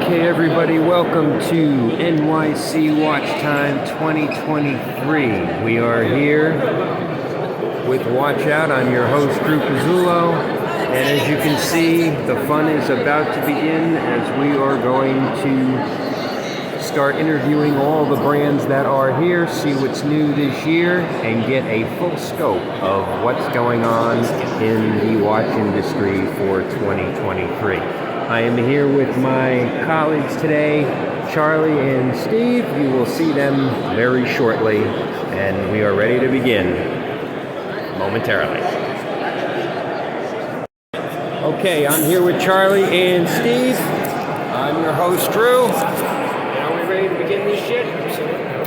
Okay, everybody, welcome to NYC Watch Time 2023. We are here with Watch Out. I'm your host, Drew Pizzulo, and as you can see, the fun is about to begin as we are going to start interviewing all the brands that are here, see what's new this year, and get a full scope of what's going on in the watch industry for 2023. I am here with my colleagues today, Charlie and Steve. You will see them very shortly, and we are ready to begin momentarily. Okay, I'm here with Charlie and Steve. I'm your host, Drew. Now we ready to begin this shit?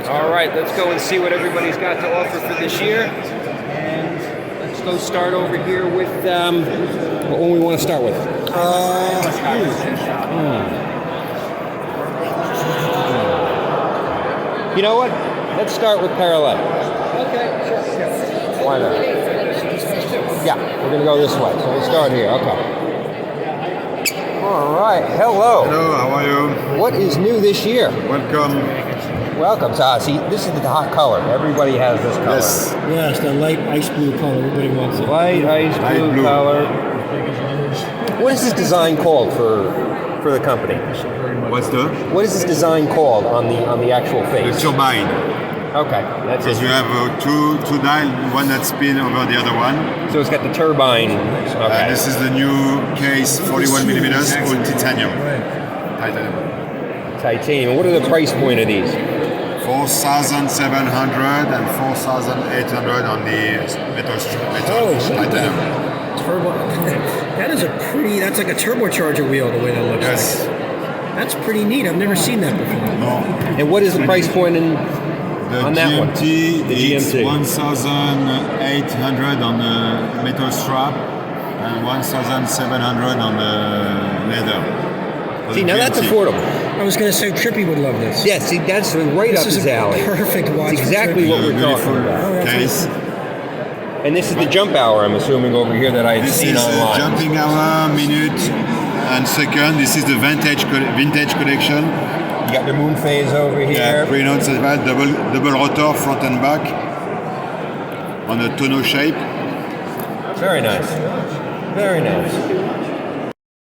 All right, let's go and see what everybody's got to offer for this year. And let's go start over here with what one we want to start with. You know what? Let's start with parallel. Okay, sure. Why not? Yeah, we're going to go this way. So we'll start here. Okay. All right. Hello. Hello, how are you? What is new this year? Welcome. Welcome. See, this is the hot color. Everybody has this color. Yes. Yeah, it's the light ice blue color. Everybody wants it. Light ice blue color. What is this design called for the company? What is this design called on the actual face? The turbine. Okay, that's Because it. you have two dial, one that spin over the other one. So it's got the turbine. Okay. This is the new case, 41 millimeters, called titanium. Titanium. What are the price point of these? 4,700 and 4,800 on the metal titanium. Turbo. That's like a turbocharger wheel, the way that looks Yes. like. That's pretty neat. I've never seen that before. No. And what is the price point on that one? The GMT. is 1,800 on the metal strap and 1,700 on the leather. For See, the now that's GMT. affordable. I was going to say Trippy would love this. Yeah, see, that's right up This is his a alley. perfect watch. It's for exactly Trippy. what we're Beautiful talking about. case. And this is the jump hour, I'm assuming, over here that I've This seen is online. jumping hour, minute, and second. This is the vintage collection. You got the moon phase over here. Yeah, pre-notes as well, double rotor front and back on a tonneau shape. Very nice. Very nice.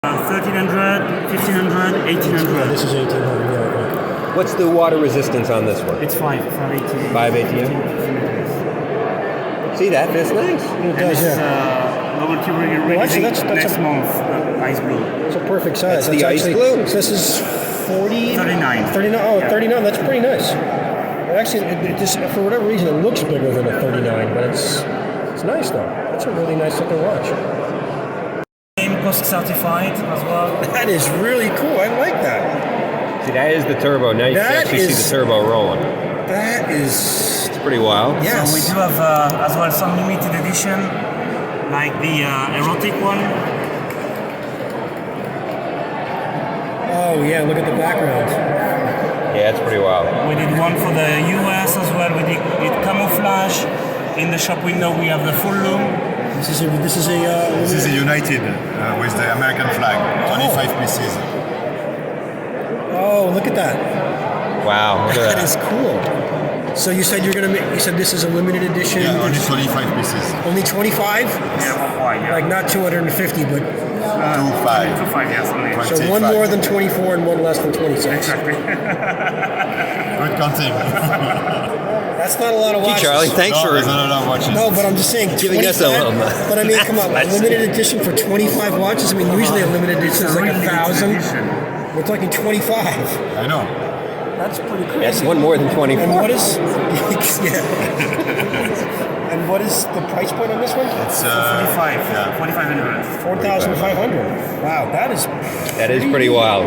1300, 1500, 1800. This is 1800. Yeah. What's the water resistance on this one? It's 580. 580. See that? That's nice. It And does, this is yeah. novelty we're Well, actually, releasing that's next a- month, ice blue. It's a perfect size. That's the ice actually, blue? So this is 40? 39. 39. Oh, Yeah. 39. That's pretty nice. Actually, it just, for whatever reason, it looks bigger than a 39, but it's nice though. That's a really nice looking watch. Cost certified as well. That is really cool. I like that. See, that is the turbo. Now you can That actually see is- the turbo rolling. That is. It's pretty wild. Yes. So we do have as well some limited edition, like the erotic one. Oh yeah, look at the background. Yeah, it's pretty wild. We did one for the US as well. We did camouflage. In the shop window we have the full loom. This is a. This is a United with the American flag, 25 pieces. Oh, look at that. Wow. Look at That is cool. So you said you're gonna make. You said this is a limited edition. Yeah, only 25 pieces. Only 25? Yeah, why? Yeah. Like not 250, but 2.5. 2.5, yes, only. Right. so 25. one more than 24 and one less than 26. Exactly. Good counting. That's not a lot of Gee, watches. Charlie, thanks No, for there's not a lot of watches. No, but I'm just saying, Giving us a 25 little- But I mean, come on, a Let's see. limited edition for 25 watches. I mean, usually a limited edition is like Really limited 1,000. edition. We're talking 25. I know. That's pretty cool. That's one more than 24. And what is? Yeah. And what is the price point on this one? It's 45, yeah. 4,500. 4,500. Wow, that is. That is pretty wild.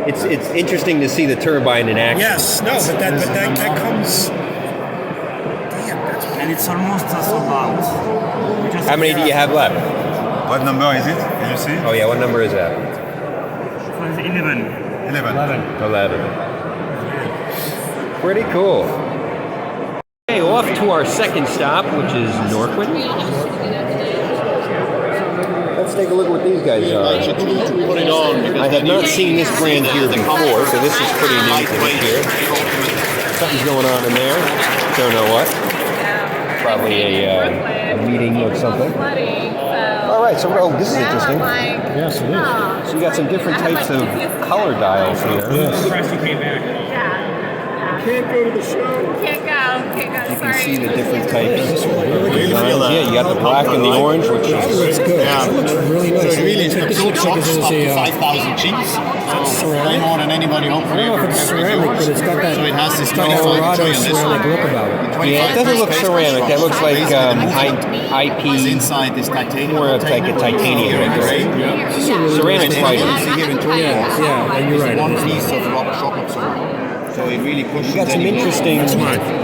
It's interesting to see the turbine in action. Yes, no, but that comes. Damn, that's. And it's almost sold out. We just How many do you have left? What number is it? Can you see? Oh yeah, what number is that? So it's 11. 11. 11. Pretty cool. Okay, off to our second stop, which is Norquin. let's take a look at what these guys are. To put it on because I have not seen this brand here before, so this is pretty neat to hear. Something's going on in there. Don't know what. Probably a meeting or something. All right, so this is interesting. Yes, it is. So you got some different types of color dials here. Yes. Can't go to the show. Can't go. You can see the different types. Really feel that. Yeah, you got the black and the orange, which That is looks good. Yeah. That looks really nice. So it really This absorbs looks like shocks it's up to a, 5,000 Gs. So way ceramic? more than anybody I hopefully don't know if ever it's ever ceramic, used. but it's got that So it has this Colorado 25 on this ceramic one. look about it. yeah, it doesn't look ceramic. That looks like IP, Inside this titanium. more of like a titanium. Gray. Ceramic fighter. You see here in Toronto. Yeah, and you're right. One piece of rubber shock absorber. So it really pushes. You got some any- interesting.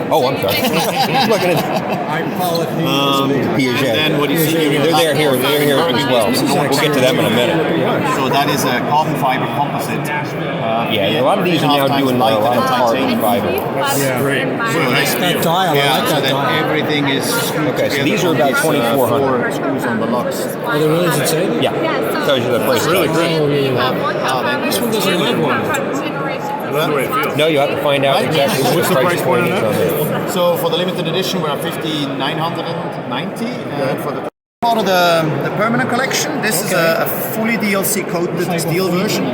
Oh, I'm sorry. Just looking at Piaget. And then what you see here, They're here as well. We'll get to them in a minute. So that is a carbon fiber composite. Yeah, a lot of these are now doing a lot of carbon fiber. Yeah. Great. That dial, Yeah, I like so that then dial. everything is screwed Okay, so together these are on about these, 2,400. 4 screws on the locks. Oh, there really is it say that? Yeah, tells you the price. Oh, yeah. This one doesn't have one. No, you have to find out exactly what the price point is on it. So for the limited edition, we're at 5,990, and for the part of the permanent collection, this is a fully DLC coated steel version.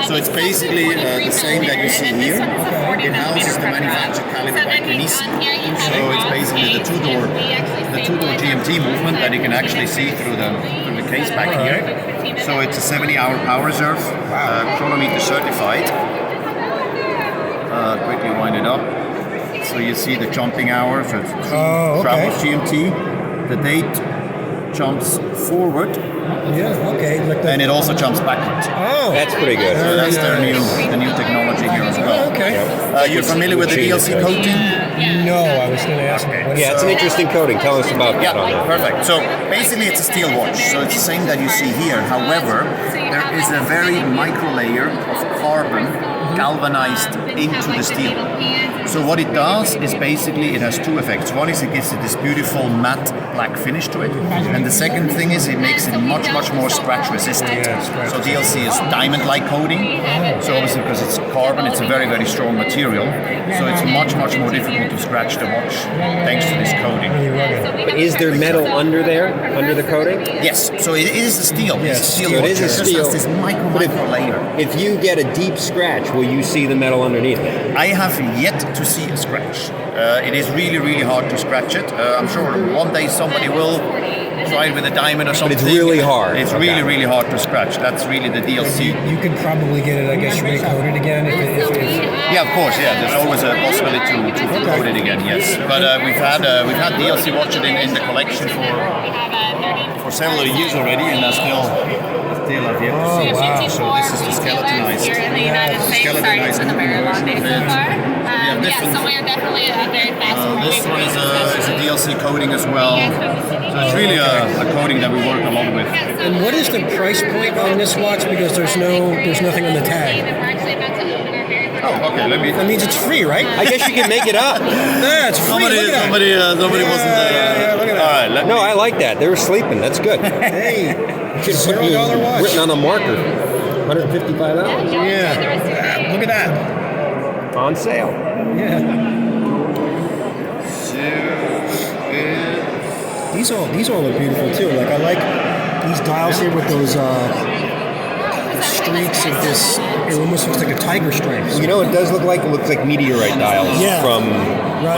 So it's basically the same that you see here. It houses the manufactured caliber by Nissan. So it's basically the two-door GMT movement that you can actually see through the case back here. So it's a 70-hour power reserve, chronometer certified. Quickly wind it up. So you see the jumping hour for Travelers GMT. The date jumps forward, Yeah, okay. Like and it also jumps backwards. Oh, That's pretty good. So that's the new technology here as well. okay. You're familiar with the DLC coating? No, I was going to ask. Yeah, it's an interesting coating. Tell us about that on Yeah, that. perfect. So basically it's a steel watch. So it's the same that you see here. However, there is a very micro layer of carbon galvanized into the steel. So what it does is basically it has two effects. One is it gives it this beautiful matte black finish to it. And the second thing is it makes it much more scratch resistant. So DLC is diamond-like coating. So obviously because it's carbon, it's a very strong material. So it's much more difficult to scratch the watch thanks to this coating. But is there metal under there, under the coating? Yes, so it is a steel. It's a steel So it watch. is a It just steel. has this micro layer. If you get a deep scratch, will you see the metal underneath it? I have yet to see a scratch. It is really hard to scratch it. I'm sure one day somebody will try it with a diamond or something. it's really hard. It's Okay. really hard to scratch. That's really the DLC. You could probably get it, I guess, recoated again if Yeah, of course. Yeah, there's always a possibility to coat it again. Yes, but we've had DLC watch it in the collection for several years already, and I still have yet to see it. wow. So this is the skeletonized. Here in the United States, sorry, it's been a very long day so far. So we're definitely a very fast moving This one is a DLC coating as well. So it's really a coating that we work a lot with. And what is the price point on this watch? Because there's nothing on the tag. Oh, okay. That means it's free, right? I guess you can make it up. Yeah, it's free. Look at that. Nobody wasn't there. Yeah, look at that. All right, No, I like that. They were sleeping. That's good. Hey, $0 watch. Written on a marker. $155 Yeah. Look at that. on sale. Yeah. These all look beautiful too. Like I like these dials here with those streaks of this. It almost looks like a tiger stripe. You know, it does look like meteorite dials Yeah. from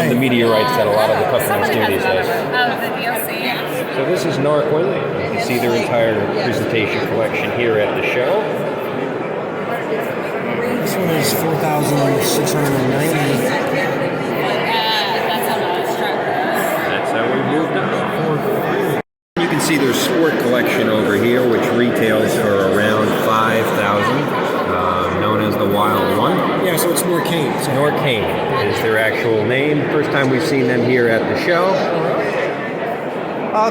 the meteorites that a lot of the customers do these days. Of the DLC. So this is Norquin. You can see their entire presentation collection here at the show. This one is 4,690. That's how much struck. That's how we moved on. You can see their sport collection over here, which retails for around $5,000, known as the Wild One. Yeah, so it's Norcane. So Norcane is their actual name. First time we've seen them here at the show.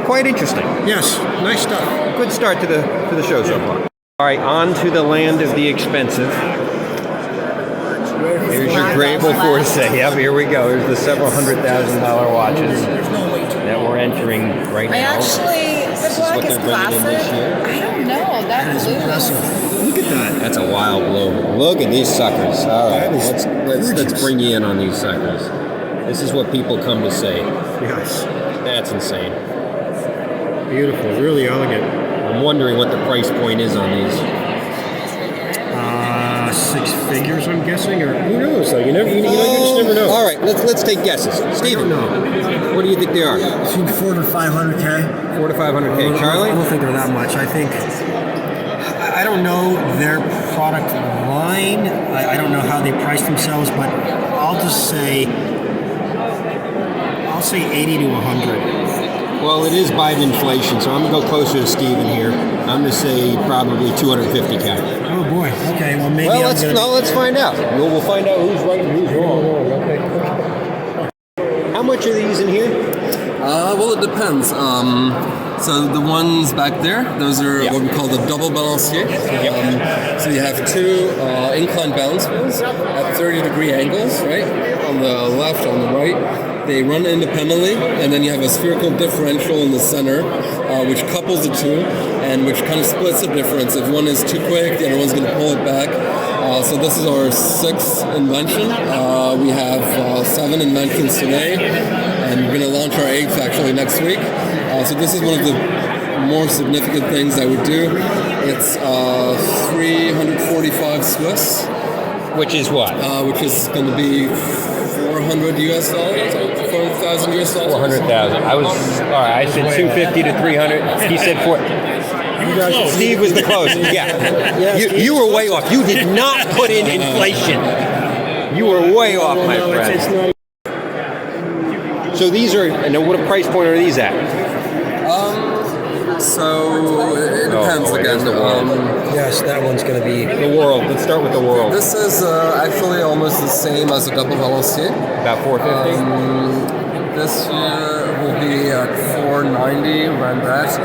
Quite interesting. yes, nice stuff. Good start to the show so far. All right, on to the land of the expensive. Here's your Grable Forte. Yep, here we go. Here's the several $100,000 watches that we're entering right now. This is what like it's they're bringing in this classic. year. I don't know. That It's blue. impressive. Look at that. That's a wild blue. Look at these suckers. All right, That is let's gorgeous. bring you in on these suckers. This is what people come to see. Yes. That's insane. Beautiful. Really elegant. I'm wondering what the price point is on these. 6 figures, I'm guessing, or who knows? Though you just never know. All right, let's take guesses. Steven, what do you think they are? Between 400 to 500K. 400 to 500K. I Charlie? don't think they're that much. I think I don't know their product line. I don't know how they price themselves, but I'll say 80 to 100. Well, it is by inflation, so I'm going to go closer to Steven here. I'm going to say probably 250K. Oh boy. Okay. Well, maybe. Well, let's find out. We'll find out who's right and who's wrong. Okay. How much are these in here? Well, it depends. So the ones back there, those are what we call the double balancier. So you have two incline balance wheels at 30-degree angles, right? On the left, on the right. They run independently, and then you have a spherical differential in the center, which couples the two, and which kind of splits the difference. If one is too quick, the other one's going to pull it back. So this is our 6th invention. We have 7 inventions today, and we're going to launch our 8th actually next week. So this is one of the more significant things that we do. It's 345 Swiss. Which is what? Which is going to be $400 US, 400,000 US dollars. 400,000. I was all right. I said 250 to 300. He said 4. Steve was the closest. Yeah. You were way off. You did not put in inflation. You were way off, my friend. So these are. And what price point are these at? So it depends again. Yes, that one's going to be The world. Let's start with the world. This is actually almost the same as a double balancier. About 450. This year will be at 490, around that.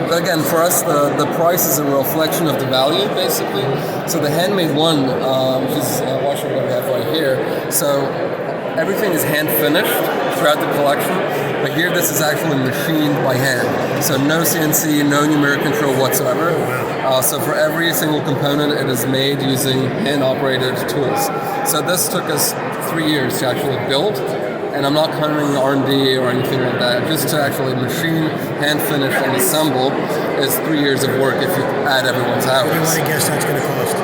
But again, for us, the price is a reflection of the value, basically. So the handmade one, which is watch what we have right here. So everything is hand finished throughout the collection. But here, this is actually machined by hand. So no CNC, no numeric control whatsoever. So for every single component, it is made using hand-operated tools. So this took us 3 years to actually build. And I'm not counting R&D or anything like that. Just to actually machine, hand finish, and assemble is 3 years of work if you add everyone's hours. What do you want to guess that's going to cost?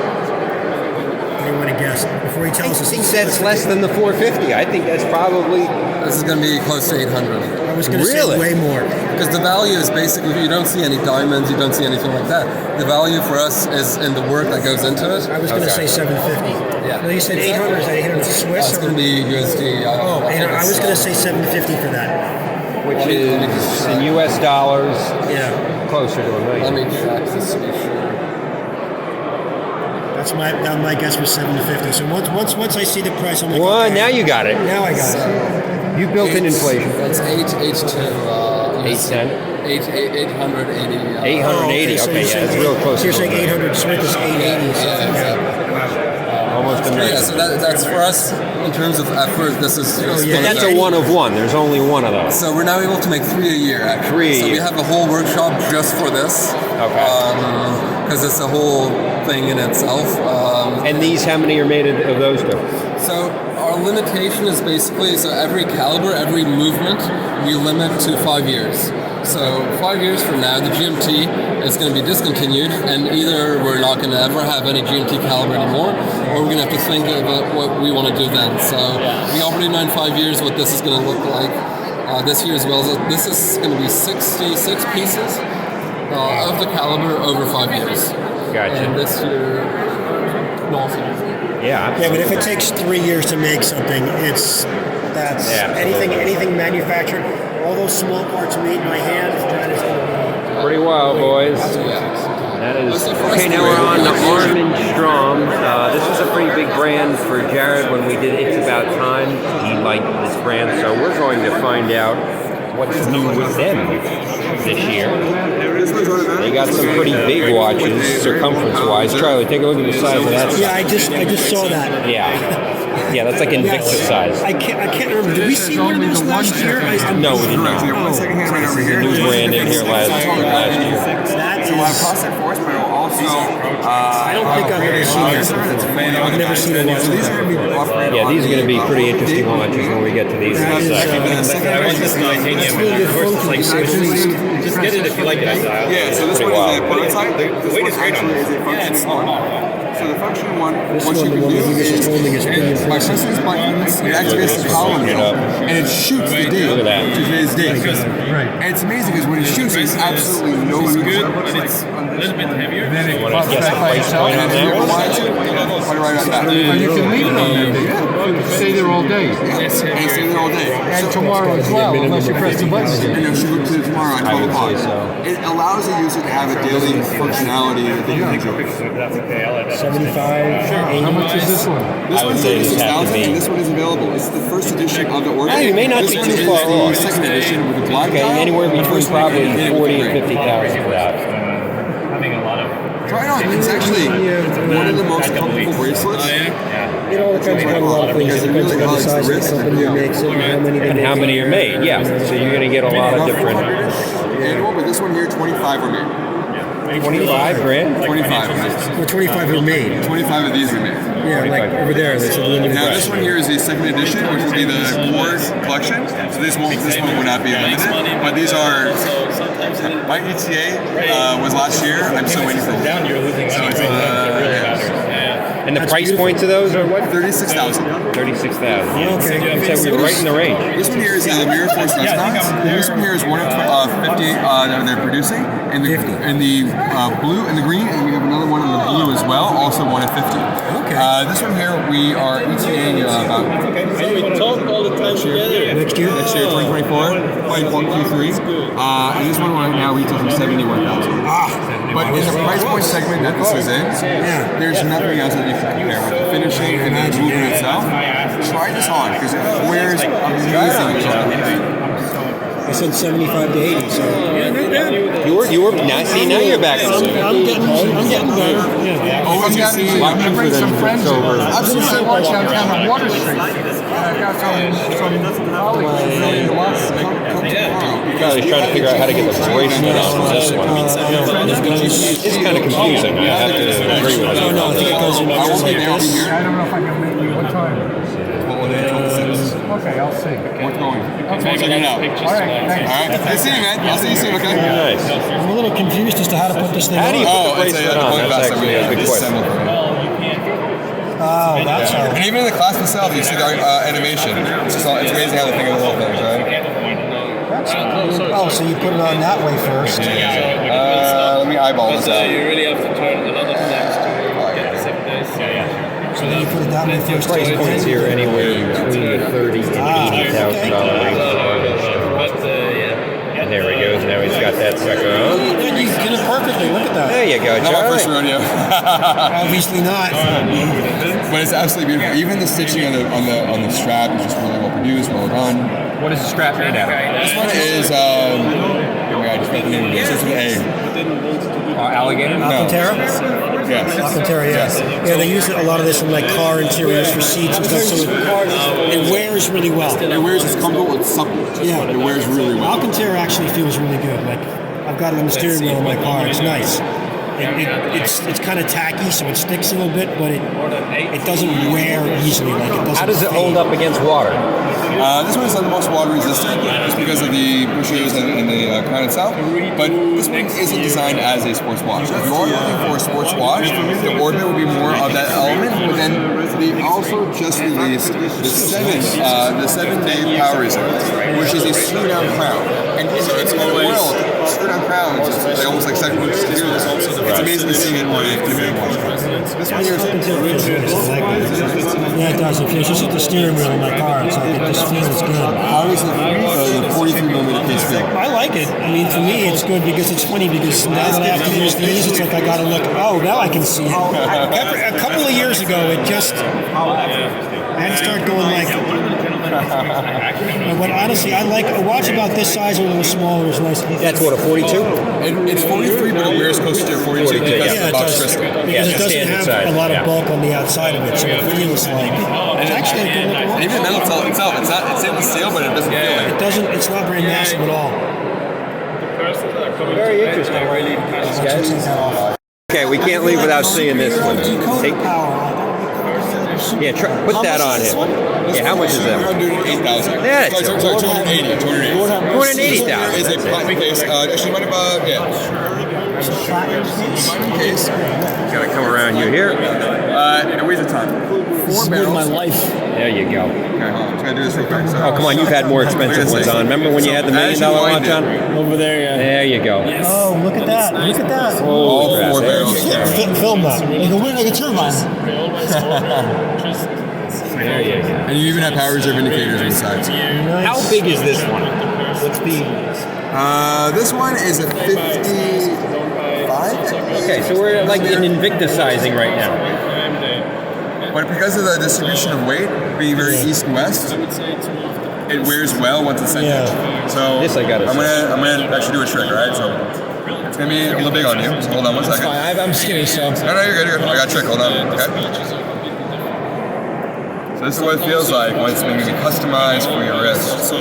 What do you want to guess? Before he tells us. I think that's less than the 450. I think that's probably. This is going to be close to 800. I was going to say way more. Because the value is basically, you don't see any diamonds, you don't see anything like that. The value for us is in the work that goes into it. I was going to say 750. Yeah. No, you said 800. Is that 800 Swiss? It's going to be USD. I was going to say 750 for that. Which is in US dollars. Yeah. Closer to a Let million. me check this to be sure. That's my guess was 750. So once I see the price, I'm like, Well, okay. now you got it. Now I got it. You built in inflation. That's 810. 880. 880. So Okay, you're yeah, saying it's real close. So you're to saying a million. 800 Swiss is 880. Almost a Yeah, million. so that's for us in terms of effort. This is. yeah. But that's a one of one. There's only one of those. So we're now able to make 3 a year, actually. 3 a so year. we have a whole workshop just for this. Okay. Because it's a whole thing in itself. And these, how many are made of those two? So our limitation is basically, so every caliber, every movement, we limit to 5 years. So 5 years from now, the GMT is going to be discontinued, and either we're not going to ever have any GMT caliber anymore, or we're going to have to think about what we want to do then. So we already know in 5 years what this is going to look like. This year as well. So this is going to be 66 pieces of the caliber over 5 years. Gotcha. And this year, nothing. Yeah. Yeah, but if it takes 3 years to make something, that's anything manufactured. All those small parts made by hand. That is going to be Pretty wild, boys. That is okay. Now we're on the Arm & Strom. This was a pretty big brand for Jared when we did It's About Time. He liked this brand, so we're going to find out what's new with them this year. They got some pretty big watches, circumference-wise. Charlie, take a look at the size of that. Yeah, I just saw that. Yeah. Yeah, that's like Invicta size. I can't remember. Did we see one of those last year? No, we did not. So you have one second hand right over here. New brand in here last year. That So we'll have is. process force, but it'll also. I don't think I've ever seen that before. I've never seen a watch So these are like going to be operated Yeah, these are going to be on pretty interesting watches when we get to these. That is, the second version. It's really good function, to say the least. Just get it if you like it. Yeah, so this Pretty one is wild. a prototype. The weight is great on Actually, this. is a functioning one. So the functioning one, This what one, you the can one do that he was is just holding is pretty by impressive. pressing these buttons, it activates the column It up. and it shoots the date Look at that. to today's date. Right. And it's amazing because when it shoots, there's absolutely no Good, reason. but it's a little bit heavier. You want to guess the price point on that one? Put it right on that. And you can leave it on there, baby. Stay there all day. And stay there all day. And tomorrow as well, unless you press the button And again. it should go to tomorrow at 12 would o'clock. say so. It allows the user to have a daily functionality that they can enjoy. 75, How much is this one? This I would one's say this has to 36,000 be- and this one is available. It's the first edition of the order. Hey, you may not this be one too is far the off. second edition with the black Okay, dial. anywhere The between first one probably is 40 and gray. 50,000 for that. Try it on. It's actually one of the most comfortable bracelets. it all depends upon a lot of things. It depends on the size of the company that makes it and how many they And make. how many are made? Yeah, so you're going to get a lot of different. Annual, but this one here, 25 were made. 25 grand? 25 were made. Well, 25 were made. 25 of these were made. Yeah, like over there. That's a limited Now this edition. one here is the second edition, which will be the core collection. So this one would not be limited, but these are. My ETA was last year. I'm still waiting for it. Down, you're losing money. So, And the price points of those are what? 36,000. 36,000. Okay. You said we were right in the range. This one here is the Mirror Force Resonance. This one here is one of 50 that they're producing. In the blue and the green, and we have another one in the blue as well, also one of 50. Okay. This one here, we are ETAing about We talk all the time together. Next year? next year, 2024, Q3. And this one right now retails for 71,000. But in the price point segment that this is in, there's nothing else that you can compare with the finishing and the movement itself. Try this on because it wears amazing. I said 75 to 80, so You were now you're back. I'm getting better. Yeah. Always I'm see going to bring some friends in. Absolutely. I watch downtown on Water Street. I got some colleagues who really watch. I was trying to figure out how to get the bracelet on this one. It's kind of confusing. I have to agree with you. No, I think it goes in I won't be there. I'll be here. I don't know if I can make it. What time? Okay, I'll see. What's going? Check it out. All right, thanks. All right. Good seeing you, man. I'll see you soon, okay? Nice. I'm a little confused as to how to put this thing How do you on. put the bracelet on? That's actually a good question. Oh, that's how. And even in the clasp itself, you see the animation. It's amazing how they think of the little things, right? Oh, so you put it on that way first. Let me eyeball this out. You really have to turn a lot of times to get the 7 days. So then you put it that way first. Price points here anywhere between the $30,000 and $80,000 range. But And there he goes. Now he's got that sucker on. You did it perfectly. Look at that. There you go, Not my first Charlie. rodeo. Obviously not. But it's absolutely beautiful. Even the stitching on the strap is just really well produced, well done. What is the strap made out of? This one is I just got the name of it. It starts with A. Alligator? Alcantara? Yes. Alcantara, yes. Yeah, they use a lot of this in like car interiors for seats and stuff, so it wears really well. It wears, it's comfortable, it's supple. Yeah. It wears really well. Alcantara actually feels really good. Like I've got it on the steering wheel of my car. It's nice. It's kind of tacky, so it sticks a little bit, but it doesn't wear easily. Like it doesn't. How does it fade. hold up against water? This one is the most water resistant just because of the bushes and the crown itself. But this one isn't designed as a sports watch. If you are looking for a sports watch, the Orbit will be more of that element. But then they also just released the 7-day power reserve, which is a screw-down crown. And so it's in the world, screw-down crowns, it's almost like second week to do this. It's amazing to see it on a watch. This one here is Alcantara feels good. I like it. Yeah, it does. It feels just at the steering wheel of my car. It's like it just feels good. how does the 43mm case feel? I like it. I mean, for me, it's good because it's funny because now that I have to use these, it's like I got to look. Oh, now I can see it. A couple of years ago, it just I had to start going like. But honestly, I like a watch about this size or a little smaller is nice. That's what, a 42? It's 43, but it wears closer to 42. Because Yeah, yeah, it the box does. crystal. Because Yeah, it doesn't standard have size, a lot of yeah. bulk on the outside of it, so it feels like it's actually a good looking And watch. even the metal itself, it's stainless steel, but it doesn't feel like It doesn't. It's not very massive at all. Very interesting. Okay, we can't leave without seeing this one. Take, yeah, put that on him. Yeah, how much is that? 208,000. Yeah, Sorry, 280. 280,000. Is a platinum case. Actually, what about case? Gotta come around you here. It weighs a ton. Four barrels. My life. There you go. Okay, hold on. I'm just gonna do this real quick. So, Oh, come on, you've had more expensive ones on. Remember when you had the $1 million watch on? Over there, yeah. There you go. Oh, look at that! Look at that! all crap. four There barrels. you go. Film that. Like a turbine. There you go. And you even have power reserve indicators inside. How big is this one? What's the... This one is a 55. Okay, so we're like in Invictus-sizing right now. But because of the distribution of weight being very east and west, it wears well once it's centered. Yeah. So This I gotta I'm gonna actually do a trick, all right? So it's gonna be a little big on you. So hold on one second. I'm skinny, so. No, you're good. You're good. I got a trick. Hold on. Okay. So this is what it feels like when it's being customized for your wrist.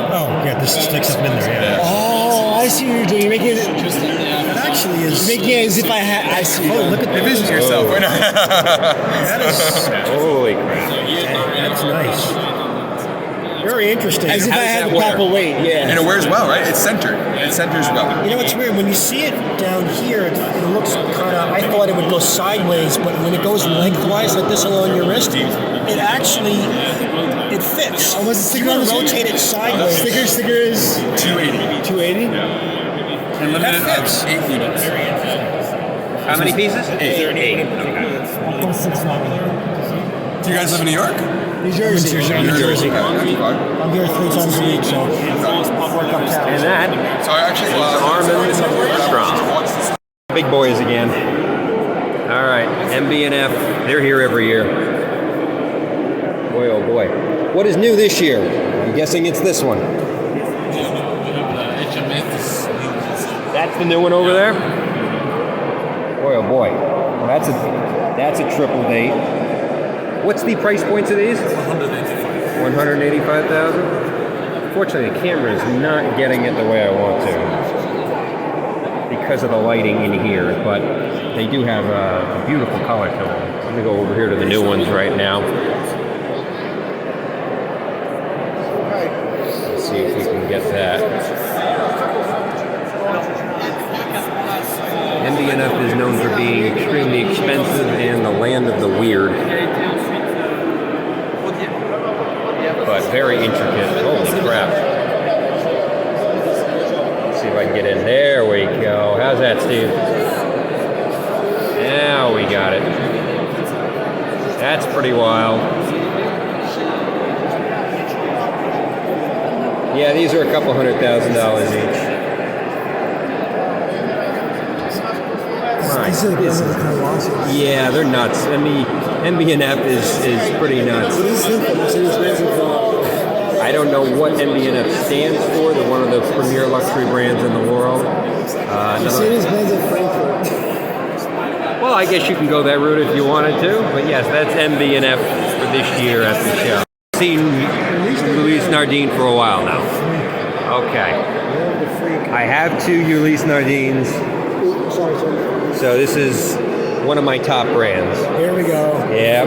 Oh, yeah, this sticks up in there. Yeah. Oh, I see what you're doing. You're making it. It actually is. Making it as if I had. I see. Oh, look at that. Envision yourself. That is. Holy crap. That's nice. Very interesting. As if I had the proper weight. Yeah. And it wears well, right? It's centered. It centers well. You know what's weird? When you see it down here, it looks kind of. I thought it would go sideways, but when it goes lengthwise like this along your wrist, it actually it fits. Oh, was the sticker on the rotate it sideways? Sticker is 280. 280. And limited of 8 units. How many pieces? 8. 8. Do you guys live in New York? New Jersey. New Jersey. I'm here 3 times a week, so work uptown. And that So I actually Armin Strong. Big boys again. All right, MB&F, they're here every year. Boy, oh boy. What is new this year? I'm guessing it's this one. That's the new one over there? Boy, oh boy. Well, that's a triple date. What's the price points of these? 185,000. Unfortunately, the camera is not getting it the way I want to because of the lighting in here, but they do have a beautiful color to them. I'm gonna go over here to the new ones right now. Let's see if we can get that. MB&F is known for being extremely expensive and the land of the weird. But very intricate. Holy crap. Let's see if I can get in. There we go. How's that, Steve? Now we got it. That's pretty wild. Yeah, these are a couple $100,000 each. My goodness. Yeah, they're nuts. I mean, MB&F is pretty nuts. I don't know what MB&F stands for. They're one of the premier luxury brands in the world. Well, I guess you can go that route if you wanted to. But yes, that's MB&F for this year at the show. I've seen Luis Nardin for a while now. Okay. I have 2 Ulysse Nardins. So this is one of my top brands. Here we go. Yeah.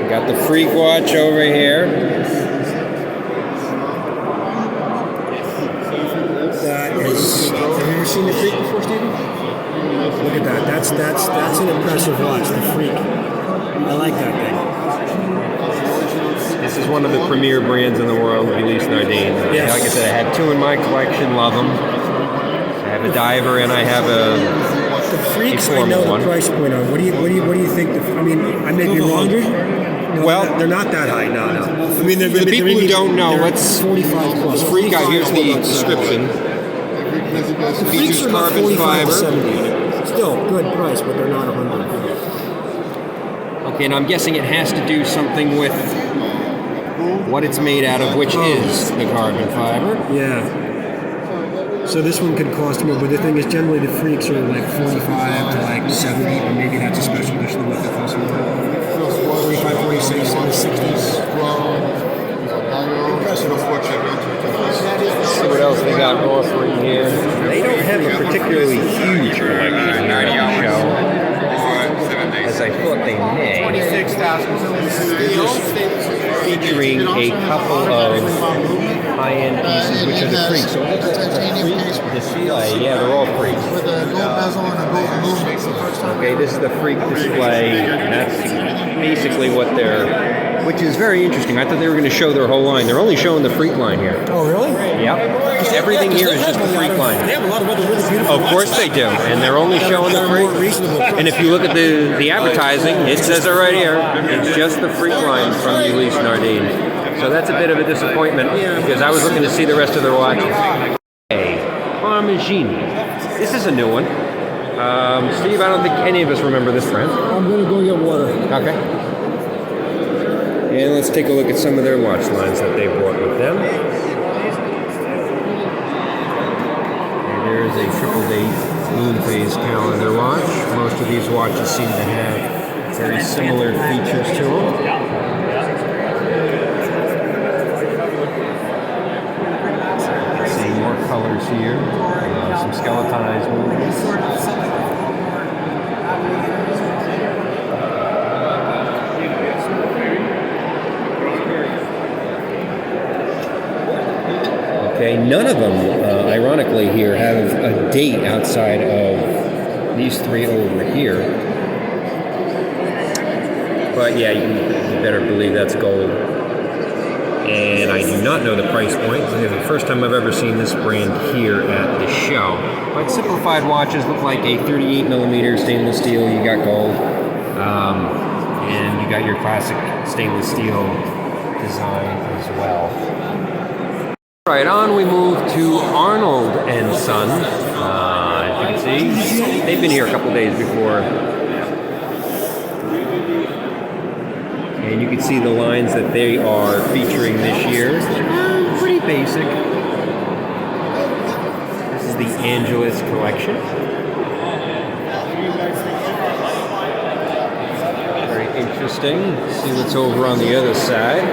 Got the Freak watch over here. That is. Have you ever seen the Freak before, Stephen? Look at that. That's an impressive watch. The Freak. I like that thing. This is one of the premier brands in the world, Ulysse Nardin. Yes. Like I said, I have 2 in my collection. Love them. I have a diver and I have a. The Freaks, I know the price point on. What do you think? I mean, I may be wrong. No, Well, they're not that high. No. I mean, For the people who don't know, what's 45 plus. the Freak guy? Here's the description. The Freaks Features are about carbon 45 to fiber. 70. Still good price, but they're not 100. Okay, and I'm guessing it has to do something with what it's made out of, which is the carbon fiber. Yeah. So this one could cost more, but the thing is, generally the freaks are like 45 to like 70, or maybe that's a special edition that costs more. 45, 46, in the 60s. See what else they got offering here. They don't have a particularly huge collection here at the show, as I thought they may. Featuring a couple of high-end pieces, which are the freaks. So that's a freak display. Yeah, they're all freaks. Okay, this is the freak display. That's basically what they're, which is very interesting. I thought they were going to show their whole line. They're only showing the freak line here. Oh, really? Yep. Everything here is just the freak line. They have a lot of other really beautiful. Of course they do, and they're only showing the freak. And if you look at the advertising, it says it right here. It's just the freak line from Ulysse Nardin. So that's a bit of a disappointment because I was looking to see the rest of their watches. Hey, Parmigiani. This is a new one. Steve, I don't think any of us remember this brand. I'm going to go get water. Okay. And let's take a look at some of their watch lines that they brought with them. And there's a triple date moon phase calendar watch. Most of these watches seem to have very similar features to them. See more colors here. Some skeletonized moons. Okay, none of them, ironically, here have a date outside of these three over here. But yeah, you better believe that's gold. And I do not know the price point. This is the first time I've ever seen this brand here at the show. But simplified watches look like a 38 millimeter stainless steel. You got gold, and you got your classic stainless steel design as well. Right on, we move to Arnold and Son. As you can see, they've been here a couple days before. And you can see the lines that they are featuring this year. Pretty basic. This is the Angelus collection. Very interesting. See what's over on the other side.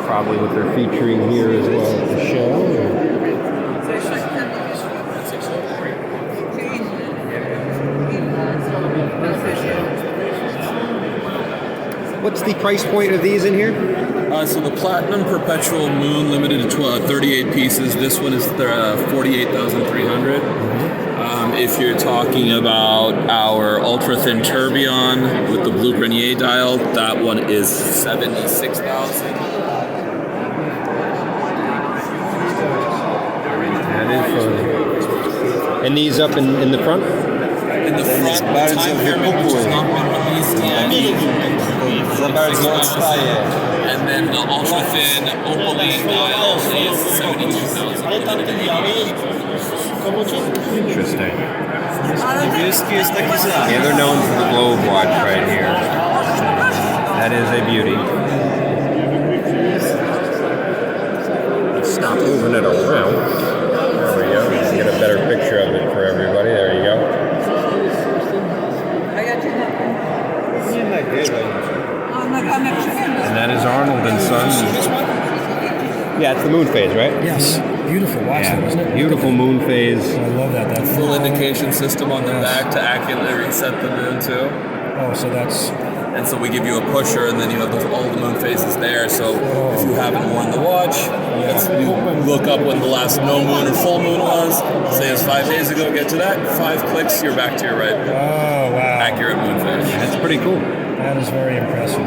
Probably what they're featuring here as well at the show. What's the price point of these in here? So the Platinum Perpetual Moon limited to 38 pieces. This one is 48,300. If you're talking about our ultra thin tourbillon with the blue Grenier dial, that one is 76,000. That is fun. And these up in the front? In the front, time pyramid, which has not been released yet. And then the ultra thin opaline dial is 72,000. Interesting. Yeah, they're known for the globe watch right here. That is a beauty. Let's stop moving it around. There we go. Get a better picture of it for everybody. There you go. And that is Arnold and Son. Yeah, it's the moon phase, right? Yes. Beautiful watch, Yeah, isn't it? beautiful moon phase. I love that. That Full indication system on the back to accurately reset the moon too. Oh, so that's. And so we give you a pusher, and then you have all the moon phases there. So if you haven't worn the watch, you look up when the last no moon or full moon was. Say it's 5 days ago. Get to that. 5 clicks, you're back to your right. Oh, wow. Accurate moon phase. That's pretty cool. That is very impressive.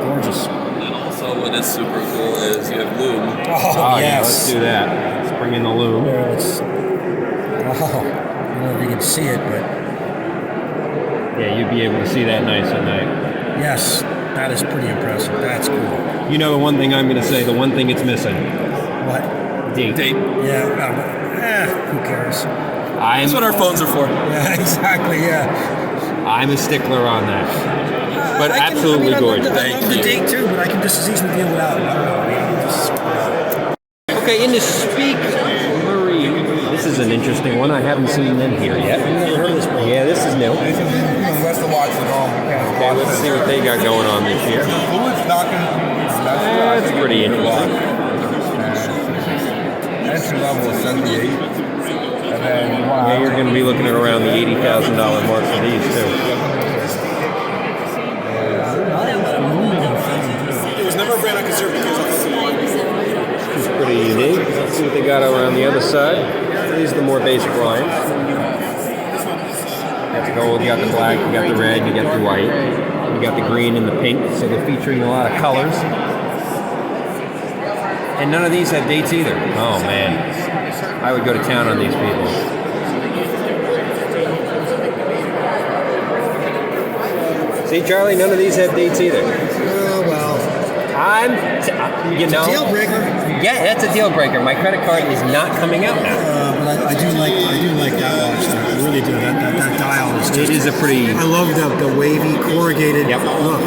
Gorgeous. And also, what is super cool is you have loom. Oh, Oh, yeah, let's yes. do that. Let's bring in the loom. Here, let's. Oh, I don't know if you can see it, but Yeah, you'd be able to see that nice at night. yes, that is pretty impressive. That's cool. You know the one thing I'm going to say, the one thing it's missing. What? Date. Yeah, who cares? That's what our phones are for. Yeah, exactly, yeah. I'm a stickler on that. But absolutely gorgeous. I love the date too, but I can just as easily deal without it. I don't know. Okay, in the Speak Marine. This is an interesting one. I haven't seen them here yet. I've never heard of this one. Yeah, this is new. Rest of watch at home. Okay, let's see what they got going on this year. That's pretty interesting. Entry level is 78. And then Yeah, you're going to be looking at around the $80,000 mark for these too. It was never a brand I considered because I thought This is pretty unique. Let's see what they got around the other side. These are the more basic lines. You got the gold, you got the black, you got the red, you got the white, you got the green and the pink. So they're featuring a lot of colors. And none of these have dates either. Oh man, I would go to town on these people. See, Charlie, none of these have dates either. Oh, well. You know, Deal breaker. yeah, that's a deal breaker. My credit card is not coming out now. But I do like that watch. Though. I really do. That dial is just. It is a pretty. I love the wavy corrugated Yep. look.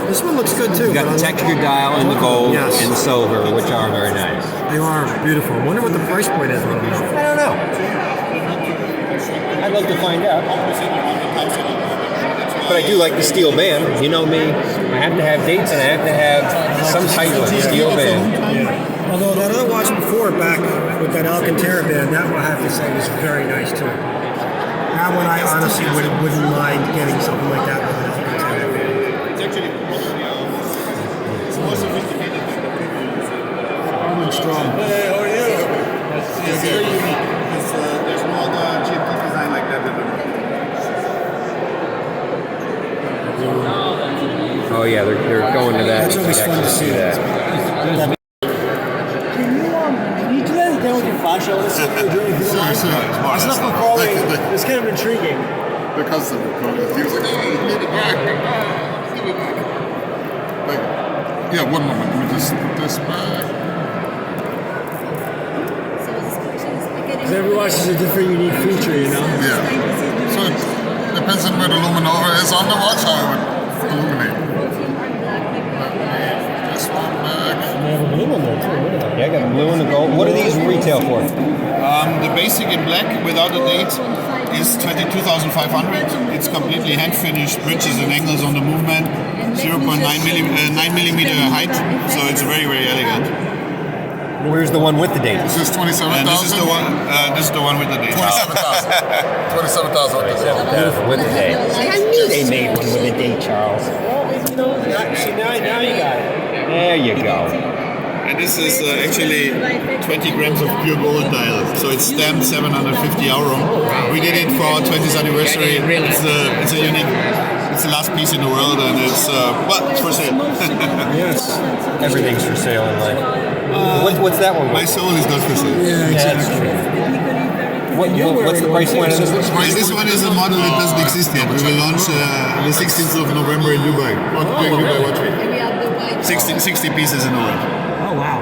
This one looks good too. You got but the I like- textured dial and the gold Yes. and the silver, which are very nice. They are beautiful. I wonder what the price point is on them. I don't know. I'd love to find out. But I do like the steel band. You know me. I have to have dates and I have to have some type of steel band. Although that other watch before, back with that Alcantara band, that one I have to say was very nice too. That one I honestly wouldn't mind getting something like that with an Alcantara band. it's actually more sophisticated. Strong. Hey, how are you? It's very unique. There's no other GMT design like that in the world. Oh yeah, they're going to that. That's always fun to see. that. Can you do that again with your flash? Let's see what you're doing. Sure. It's not for calling. It's kind of intriguing. The customer called it. He was like, "Hey, give it back. Give it back." Like, yeah, one moment. Let me just put this back. Because every watch is a different, unique feature, you know. Yeah. So it depends on where the luminova is on the watch, how it would illuminate. This one back. They have a blue one there too. Look at that. Yeah, I got the blue and the gold. What do these retail for? The basic in black without a date is 22,500. It's completely hand finished, bridges and angles on the movement, 9 millimeter height, so it's very, very elegant. Where's the one with the date? This is 27,000. And this is the one. This is the one with the date. 27,000. 27,000 with the date. With the date. I knew they made one with a date, Charles. See, now you got it. There you go. And this is actually 20 grams of pure gold dial. So it's stamped 750 euro. We did it for our 20th anniversary. It's a unique. It's the last piece in the world, and it's it's for sale. Yes. Everything's for sale in life. What's that one? My soul is not for sale. Yeah, exactly. What's the price point of this? This one is a model that doesn't exist yet. We will launch the 16th of November in Dubai. Dubai Watch Week. 60 pieces in the world. Oh wow.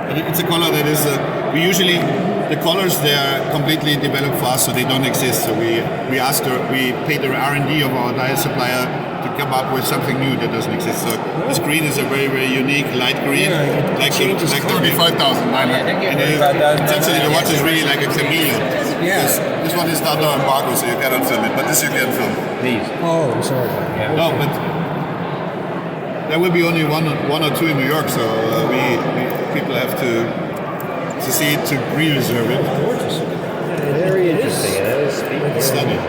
And it's a color that is. We usually the colors they are completely developed for us, so they don't exist. So we paid the R&D of our dial supplier to come up with something new that doesn't exist. So this green is a very, very unique light green, like 35,000. and it's actually the watch is really like a chameleon. Yes. This one is not on embargo, so you cannot film it, but this you can film. These. Oh, I'm sorry. No, but there will be only one or two in New York, so people have to see it to re-reserve it. Very interesting. It's stunning.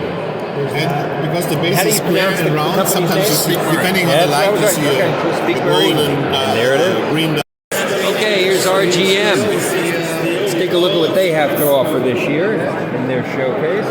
And because the base How do is you square pronounce and the round, company's sometimes name? depending Yeah, on the that light, was you right. see Okay, so speak the Marine. gold and There it is. green. Okay, here's RGM. Let's take a look at what they have to offer this year in their showcase.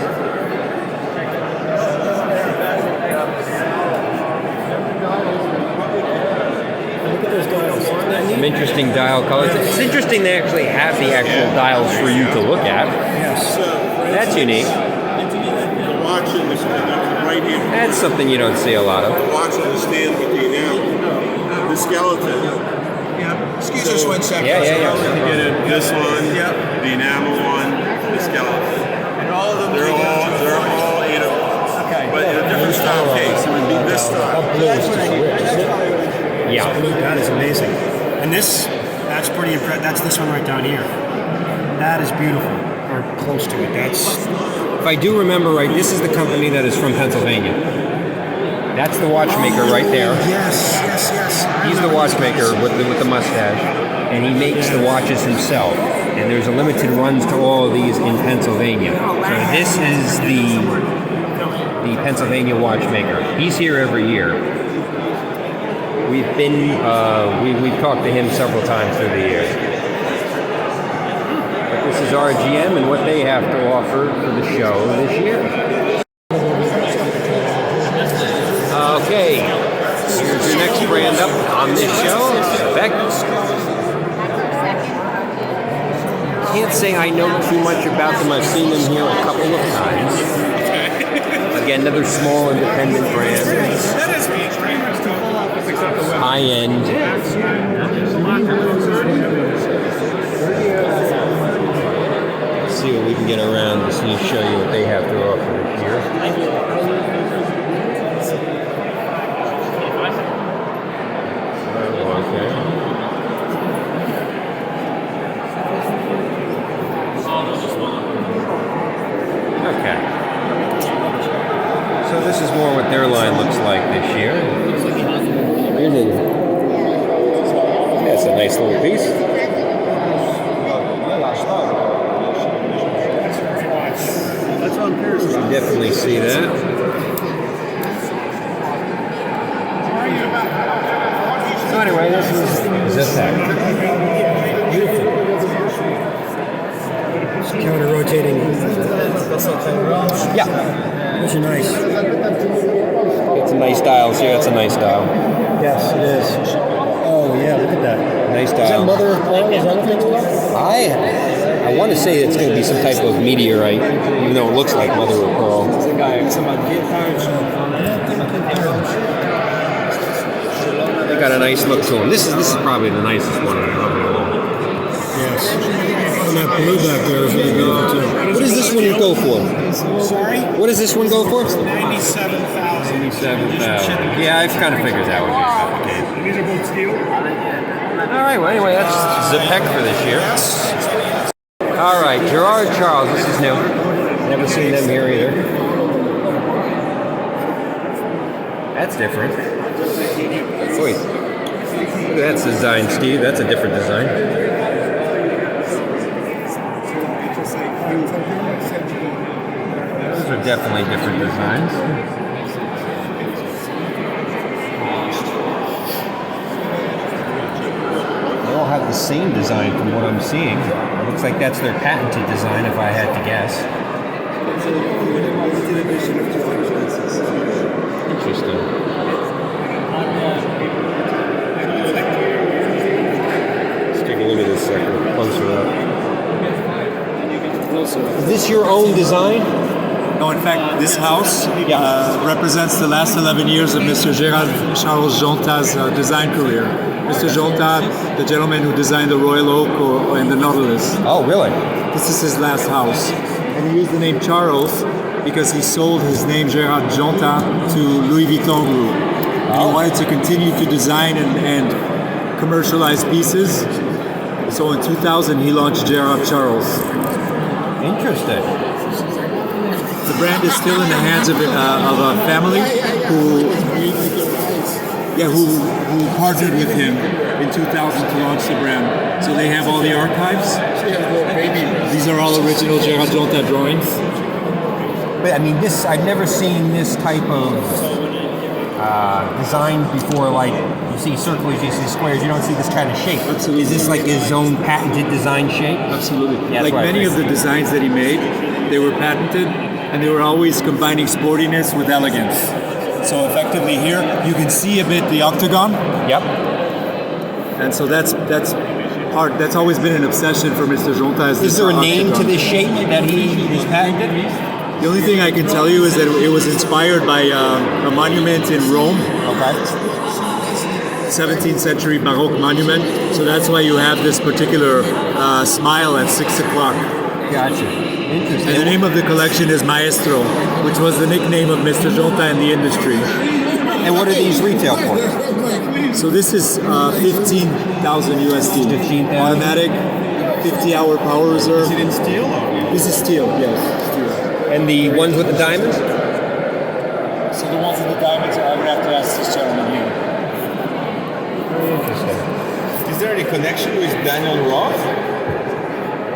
Some interesting dial colors. It's interesting they actually have the actual dials for you to look at. Yes. That's unique. The watch in the right hand. That's something you don't see a lot of. The watch on the stand with the enamel. The skeleton. Excuse us one second. Yeah. You get it, this one, the enamel one, the skeleton. And all of them. They're all 8 of them. Okay. But in a different style case. It would be this style. Yeah. That is amazing. And this That's pretty impressive. That's this one right down here. That is beautiful, or close to it. That's. If I do remember right, this is the company that is from Pennsylvania. That's the watchmaker right there. Yes. He's the watchmaker with the mustache, and he makes the watches himself. And there's a limited runs to all of these in Pennsylvania. So this is the Pennsylvania watchmaker. He's here every year. We've been we've talked to him several times through the years. But this is RGM and what they have to offer for the show this year. Okay, here's your next brand up on this show. Beck. Can't say I know too much about them. I've seen them here a couple of times. Again, another small independent brand. High end. Let's see what we can get around this and show you what they have to offer here. Okay. So this is more what their line looks like this year. That's a nice little piece. You can definitely see that. So anyway, this is Ziptech. Beautiful. It's counter-rotating. Yeah. Those are nice. It's a nice dial. See, it's a nice dial. Yes, it is. Oh, yeah, look at that. Nice Is that dial. mother of pearl? Is that what they do? I want to say it's going to be some type of meteorite, even though it looks like mother of pearl. They got a nice look to them. This is probably the nicest one of them. Yes. And that blue back there is really beautiful too. What does this one go for? Sorry? What does this one go for? 97,000. 97,000. Yeah, I kind of figured that would be about the case. These are both steel. All right, well, anyway, that's Ziptech for this year. All right, Gerard Charles, this is new. Never seen them here either. That's different. Wait, look at that design, Steve. That's a different design. Those are definitely different designs. They all have the same design from what I'm seeing. It looks like that's their patented design if I had to guess. Interesting. Let's take a look at this second, closer up. Is this your own design? No, in fact, this house represents the last 11 years of Mr. Gérard Charles Jonta's design career. Mr. Jonta, the gentleman who designed the Royal Oak and the Nautilus. Oh, really? This is his last house. And he used the name Charles because he sold his name Gérard Jonta to Louis Vuitton Group. And he wanted to continue to design and commercialize pieces. So in 2000, he launched Gérard Charles. Interesting. The brand is still in the hands of a family who partnered with him in 2000 to launch the brand. So they have all the archives. These are all original Gérard Jonta drawings. But I mean, I've never seen this type of design before. Like, you see circles, you see squares, you don't see this kind of shape. Absolutely. Is this like his own patented design shape? Absolutely. Yeah, like many of the designs that he made, they were patented, and they were always combining sportiness with elegance. So effectively here, you can see a bit the octagon. Yep. And so that's always been an obsession for Mr. Jonta. Is there a name to this shape that he is patented? The only thing I can tell you is that it was inspired by a monument in Rome. Okay. 17th century Baroque monument. So that's why you have this particular smile at 6 o'clock. Gotcha. Interesting. And the name of the collection is Maestro, which was the nickname of Mr. Jonta in the industry. And what are these retail for? So this is 15,000 USD. 15,000. Automatic, 50-hour power reserve. Is it in steel? This is steel, yes. Steel. And the ones with the diamonds? So the ones with the diamonds, I would have to ask this gentleman here. Very interesting. Is there any connection with Daniel Roth?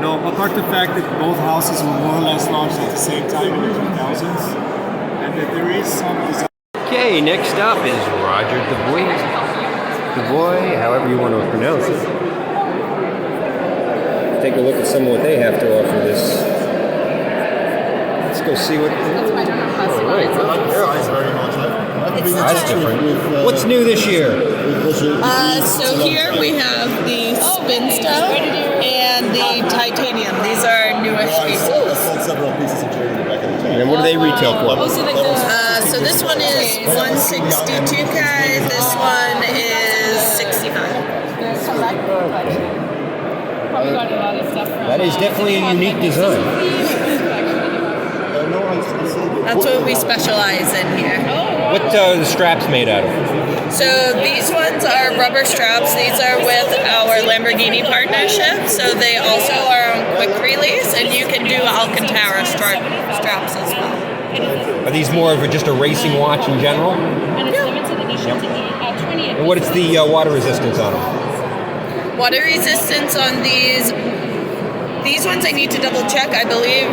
No, apart the fact that both houses were more or less launched at the same time in the 2000s, and that there is some design. Okay, next up is Roger Dubois, however you want to pronounce it. Take a look at some of what they have to offer this. Let's go see what. That's why I don't know how to I like the size very much. That's different. What's new this year? So here we have the spin stone and the titanium. These are newish pieces. I sold several pieces of jewelry back in the day. And what do they retail for? So this one is 162K. This one is 65. That is definitely a unique design. That's what we specialize in here. What are the straps made out of? So these ones are rubber straps. These are with our Lamborghini partnership. So they also are on quick release, and you can do Alcantara straps as well. Are these more of just a racing watch in general? And what is the water resistance on them? Water resistance on these ones I need to double check, I believe.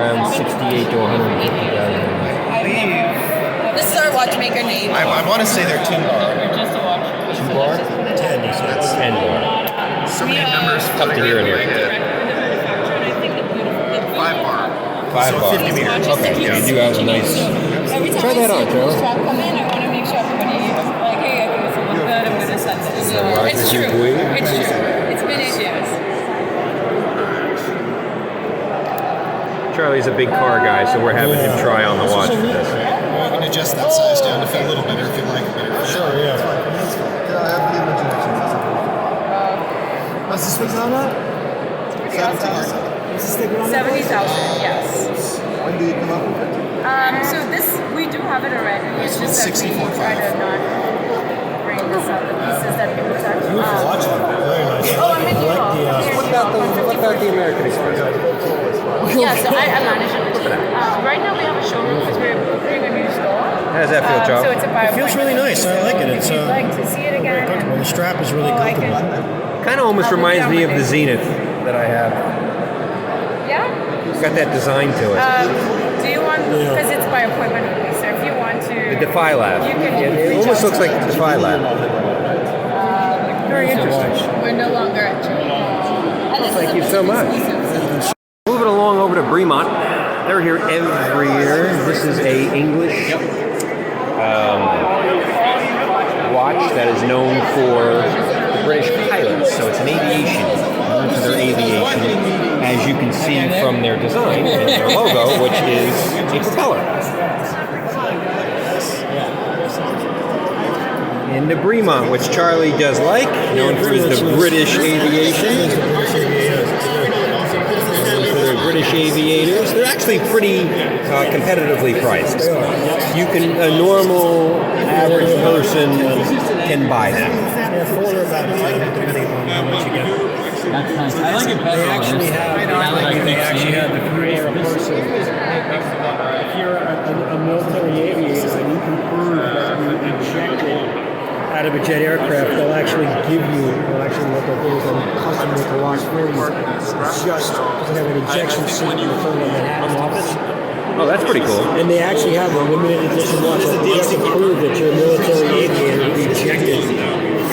Around 68 to 150,000. This is our watchmaker name. I want to say they're 10 bar. 2 bar? 10, you said. 10 bar. So many numbers. Tough to hear in here. 5 bar. 5 bar. 50 meters. Okay, yeah, you do have a nice. Try that on, Joe. Come in, I want to make sure everybody like, hey, I think this will look good. I'm going to send this. It's true. It's true. It's been issues. Charlie's a big car guy, so we're having him try on the watch for this. You can adjust that size down to fit a little better if you like it better. Sure, yeah. What's the sticker on that? 70,000. What's the sticker on that? 70,000, yes. When do you come up with it? So this, we do have it already. It's just that we 64.5. try to not bring this up, the pieces that people touch. Beautiful watch. Very nice. Oh, I'm making What about the American Express? Yeah, so I manage it. Right now we have a showroom because we're opening a new store. How does that feel, Charles? So it's a It feels really nice. I like it. It's If you'd like to see it very again. comfortable. The strap is really I comfortable. can- Kind of almost reminds me of the Zenith that I have. Yeah? It's got that design to it. Do you want, because it's by appointment only, so if you want to... The Defy Lab. You can It reach almost out looks to like the Defy Lab. Very interesting. We're no longer at Thank you so much. Moving along over to Bremont. They're here every year. This is a English watch that is known for the British pilots. So it's an aviation, known for their aviation, as you can see from their design and their logo, which is a propeller. In the Bremont, which Charlie does like, known for the British aviation. For British aviators, they're actually pretty competitively priced. You can, a normal average person can buy them. They're $4 or about $5, depending on how much you get. That's nice. I like it better. They actually have the career of person. If you're a military aviator and you can prove that you injected out of a jet aircraft, they'll actually give you, what they'll do is they'll custom make a watch for you. It's just to have an injection seat in the front of the Manhattan office. Oh, that's pretty cool. And they actually have a limited edition watch that you have to prove that you're a military aviator who ejected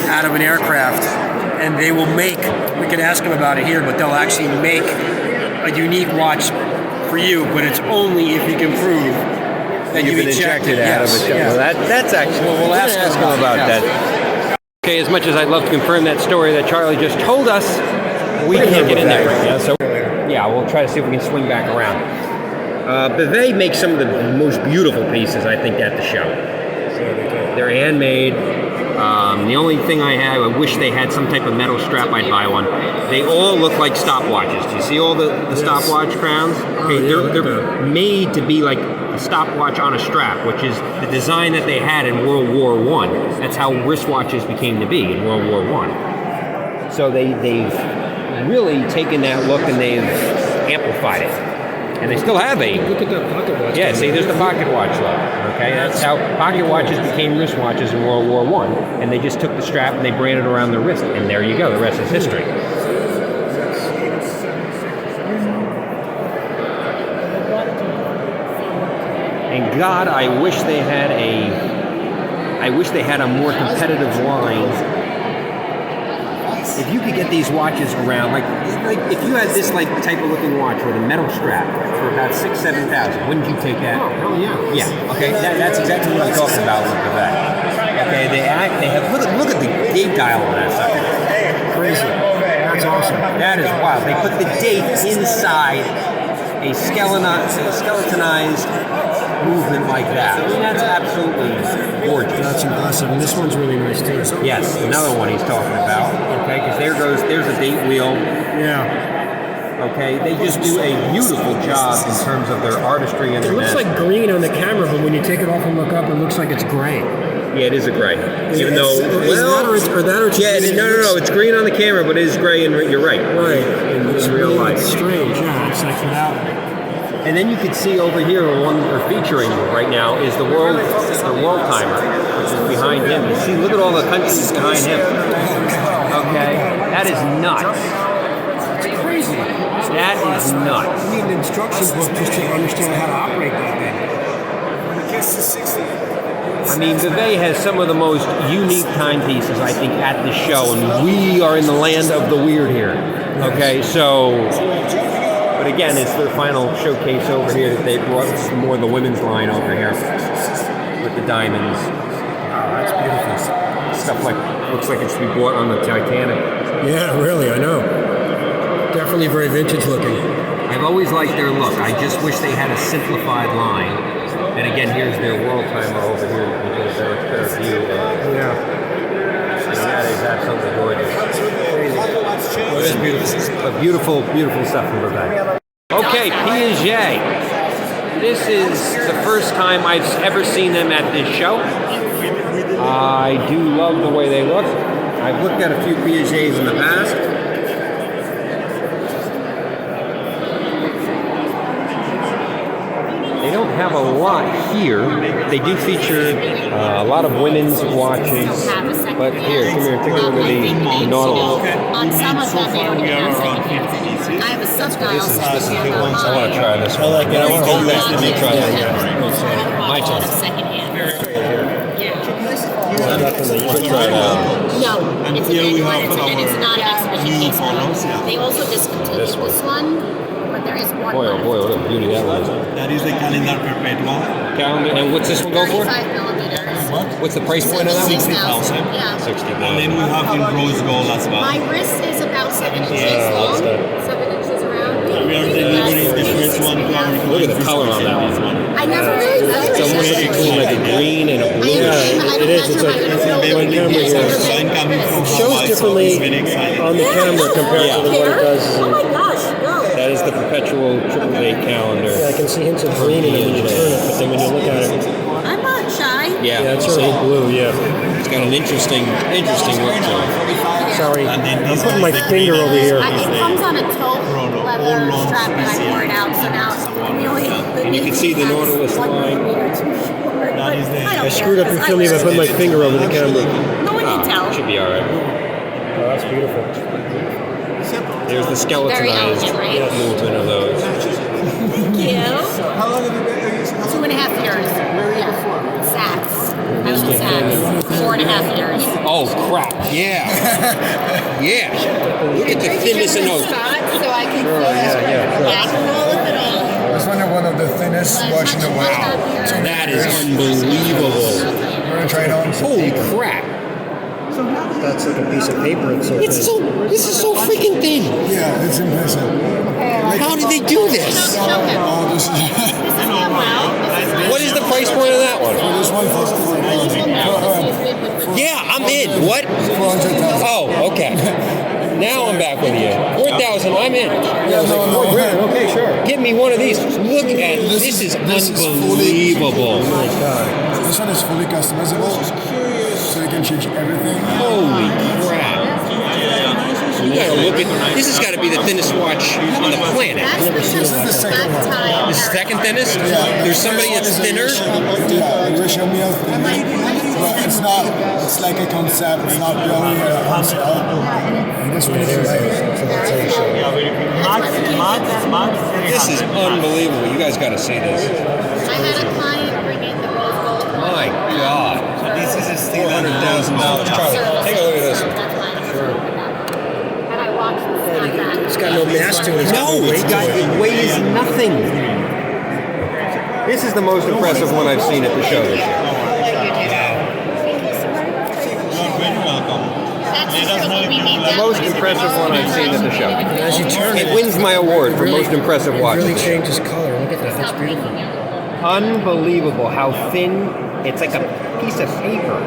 out of an aircraft. And they will make, we could ask them about it here, but they'll actually make a unique watch for you, but it's only if you can prove that You've been ejected out of a jet. Well, that's actually, we'll ask them about that. Okay, as much as I'd love to confirm that story that Charlie just told us, we can't get in there. Yeah, so yeah, we'll try to see if we can swing back around. Bavay makes some of the most beautiful pieces, I think, at the show. They're handmade. The only thing I wish they had some type of metal strap. I'd buy one. They all look like stopwatches. Do you see all the stopwatch crowns? Okay, they're made to be like a stopwatch on a strap, which is the design that they had in World War I. That's how wristwatches became to be in World War I. So they've really taken that look and they've amplified it. And they still have a... Look at that pocket watch. Yeah, see, there's the pocket watch look. Okay, that's how pocket watches became wristwatches in World War I. And they just took the strap and they branded it around the wrist. And there you go, the rest is history. And God, I wish they had a more competitive line. If you could get these watches around, like if you had this like type of looking watch with a metal strap for about $6,000-7,000, wouldn't you take that? Oh, hell yeah. Yeah. Okay, that's exactly what I'm talking about with the vet. Okay, they have look at the date dial on that sucker. Crazy. That's awesome. That is wild. They put the date inside a skeletonized movement like that. I mean, that's absolutely gorgeous. That's impressive. And this one's really nice too. Yes, another one he's talking about. Okay, because there's a date wheel. Yeah. Okay, they just do a beautiful job in terms of their artistry and their It looks like green on the camera, but when you take it off and look up, it looks like it's gray. Yeah, it is a gray. Even though, no, it's green on the camera, but it is gray, and you're right. Right. In real life. It's strange. Yeah, it's like without. And then you can see over here, the one they're featuring right now is the world timer, which is behind him. You see, look at all the countries behind him. Okay, that is nuts. It's crazy. That is nuts. You need an instruction book just to understand how to operate that thing. I mean, Vevey has some of the most unique timepieces, I think, at the show, and we are in the land of the weird here. Okay, so, but again, it's their final showcase over here that they brought more of the women's line over here with the diamonds. Wow, that's beautiful. Stuff like, looks like it should be bought on the Titanic. Yeah, really, I know. Definitely very vintage looking. I've always liked their look. I just wish they had a simplified line. And again, here's their world timer over here. You get a better view. Yeah. And that is absolutely gorgeous. Well, that's beautiful. But beautiful stuff from Vevey. Okay, Piaget. This is the first time I've ever seen them at this show. I do love the way they look. I've looked at a few Piagets in the past. They don't have a lot here. They do feature a lot of women's watches. But here, come here, take a look at the Nautilus. On some of them, they don't even have second hands anymore. I have a subdial. This is a good one. I want to try this one. I want to hold that. Let me try that. My turn. Second hand. Definitely. You should try it out. No, it's a new one, and it's not an exhibition case model. They also discontinued this one, but there is one. Boy, oh boy, what a beauty that one is. That is the calendar perpetual. Calendar, and what's this one go for? 35 millimeters. What's the price point on that one? 60,000. Yeah. 60,000. And then we have in rose gold as well. My wrist is about 7 inches long. 7 inches around. We are delivering the first one to our Look at the color on that one. I never really measured It's almost between like a green and a blue. Yeah, it is. It's like on camera here. It shows differently on the camera compared to what it does. Oh my gosh, no. That is the perpetual AAA calendar. Yeah, I can see hints of green in it when you turn it, but then when you look at it, I'm not shy. Yeah, yeah, it's sort of blue. Yeah. It's got an interesting look to it. Sorry, I'm putting my finger over here. It comes on a taupe leather strap that I wore it out, so now it's really. And you can see the Nautilus line. I screwed up your film if I put my finger over the camera. No one can tell. Should be all right. Oh, that's beautiful. There's the skeletonized movement of those. Thank you. How long have you been here? 2.5 years. Yeah. Saks. I was in Saks. 4.5 years. Oh crap! Yeah, yeah. Look at the thinness in those. So I can Yeah, I can roll with it all. This one is one of the thinnest watch in the world. That is unbelievable. We're gonna try it on. Holy crap! That's like a piece of paper. It's so It's thin. so. This is so freaking thin. Yeah, it's impressive. How did they do this? Oh, this is. What is the price point of that one? This one for Yeah, I'm in. What? 400,000. Oh, okay. Now I'm back with you. 4,000, I'm in. Yeah, no. Okay, sure. Give me one of these. Look at this. Is unbelievable. Oh my god. This one is fully customizable, so you can change everything. Holy crap. You gotta look at this. Has got to be the thinnest watch on the planet. This is the second one. The second thinnest? Yeah. There's somebody that's thinner? Yeah, ratio meal thinner. But it's not, it's like a concept, it's not really on sale. And this one is This is unbelievable. You guys got to see this. I had a client bring in the rose gold. My God. So this is still $400,000. Charlie, take a look at this. And I watched the snapback. It's got no mass to it. It's got No, weight to it. it weighs nothing. This is the most impressive one I've seen at the show this year. The most impressive one I've seen at the show. As you turn It wins my award for most impressive watch. It really changes color. Look at that. That's beautiful. Unbelievable how thin. It's like a piece of paper.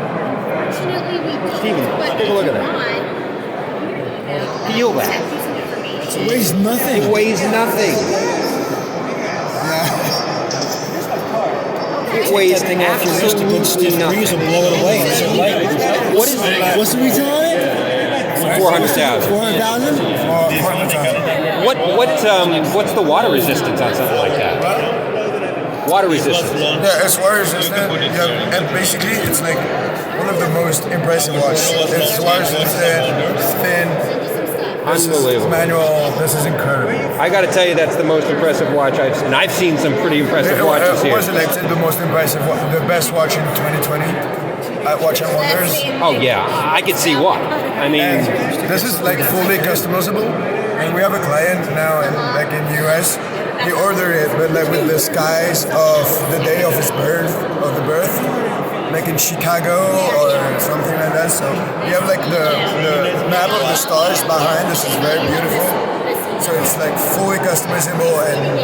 Steven, take a look at that. Feel that. It weighs nothing. It weighs nothing. It weighs absolutely nothing. Breeze will blow it away. It's so light. What is What's the reason on it? 400,000. 400,000? What's the water resistance on something like that? Water resistance. Yeah, it's water resistant. Yeah, and basically, it's like one of the most impressive watches. It's water resistant, it's thin. This Unbelievable. is manual. This is incredible. I got to tell you, that's the most impressive watch I've seen. I've seen some pretty impressive watches It here. was elected the most impressive, the best watch in 2020 at Watch and Wonders. Oh yeah, I could see why. I mean, And this is like fully customizable, and we have a client now in US. He ordered it, but like with the skies of the day of his birth, like in Chicago or something like that. So you have like the map of the stars behind. This is very beautiful. So it's like fully customizable, and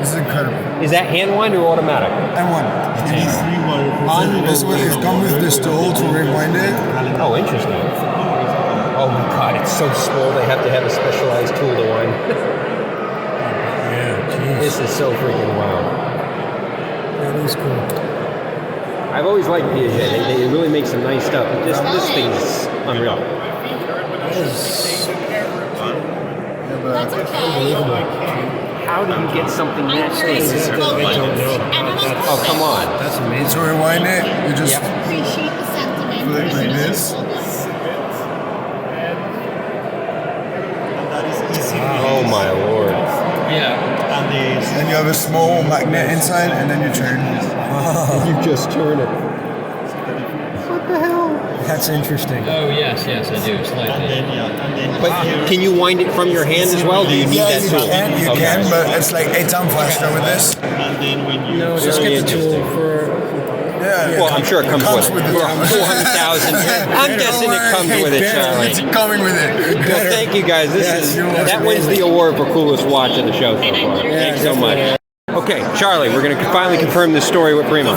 this is incredible. is that hand wind or automatic? And one. This one is come with this tool to rewind it. Oh, interesting. Oh my God, it's so small. They have to have a specialized tool to wind. This is so freaking wild. That is cool. I've always liked Piaget. They really make some nice stuff. But this thing's unreal. That's okay. How do you get something that thin? Oh, come on. That's amazing. To rewind it, you just Appreciate the sentiment. flip like this. Oh my Lord. And you have a small magnet inside, and then you turn. You just turn it. That's interesting. Oh, yes, I do. Slightly. But can you wind it from your hand as well? Do you need that you tool? can, but it's like 8 times faster with this. No, just get the tool for. Yeah. Well, I'm sure it comes with it. it. 400,000. I'm guessing it comes with it, Charlie. It's coming with it. Well, thank you guys. That wins the award for coolest watch of the show so far. Thanks so much. Okay, Charlie, we're going to finally confirm this story with Primo.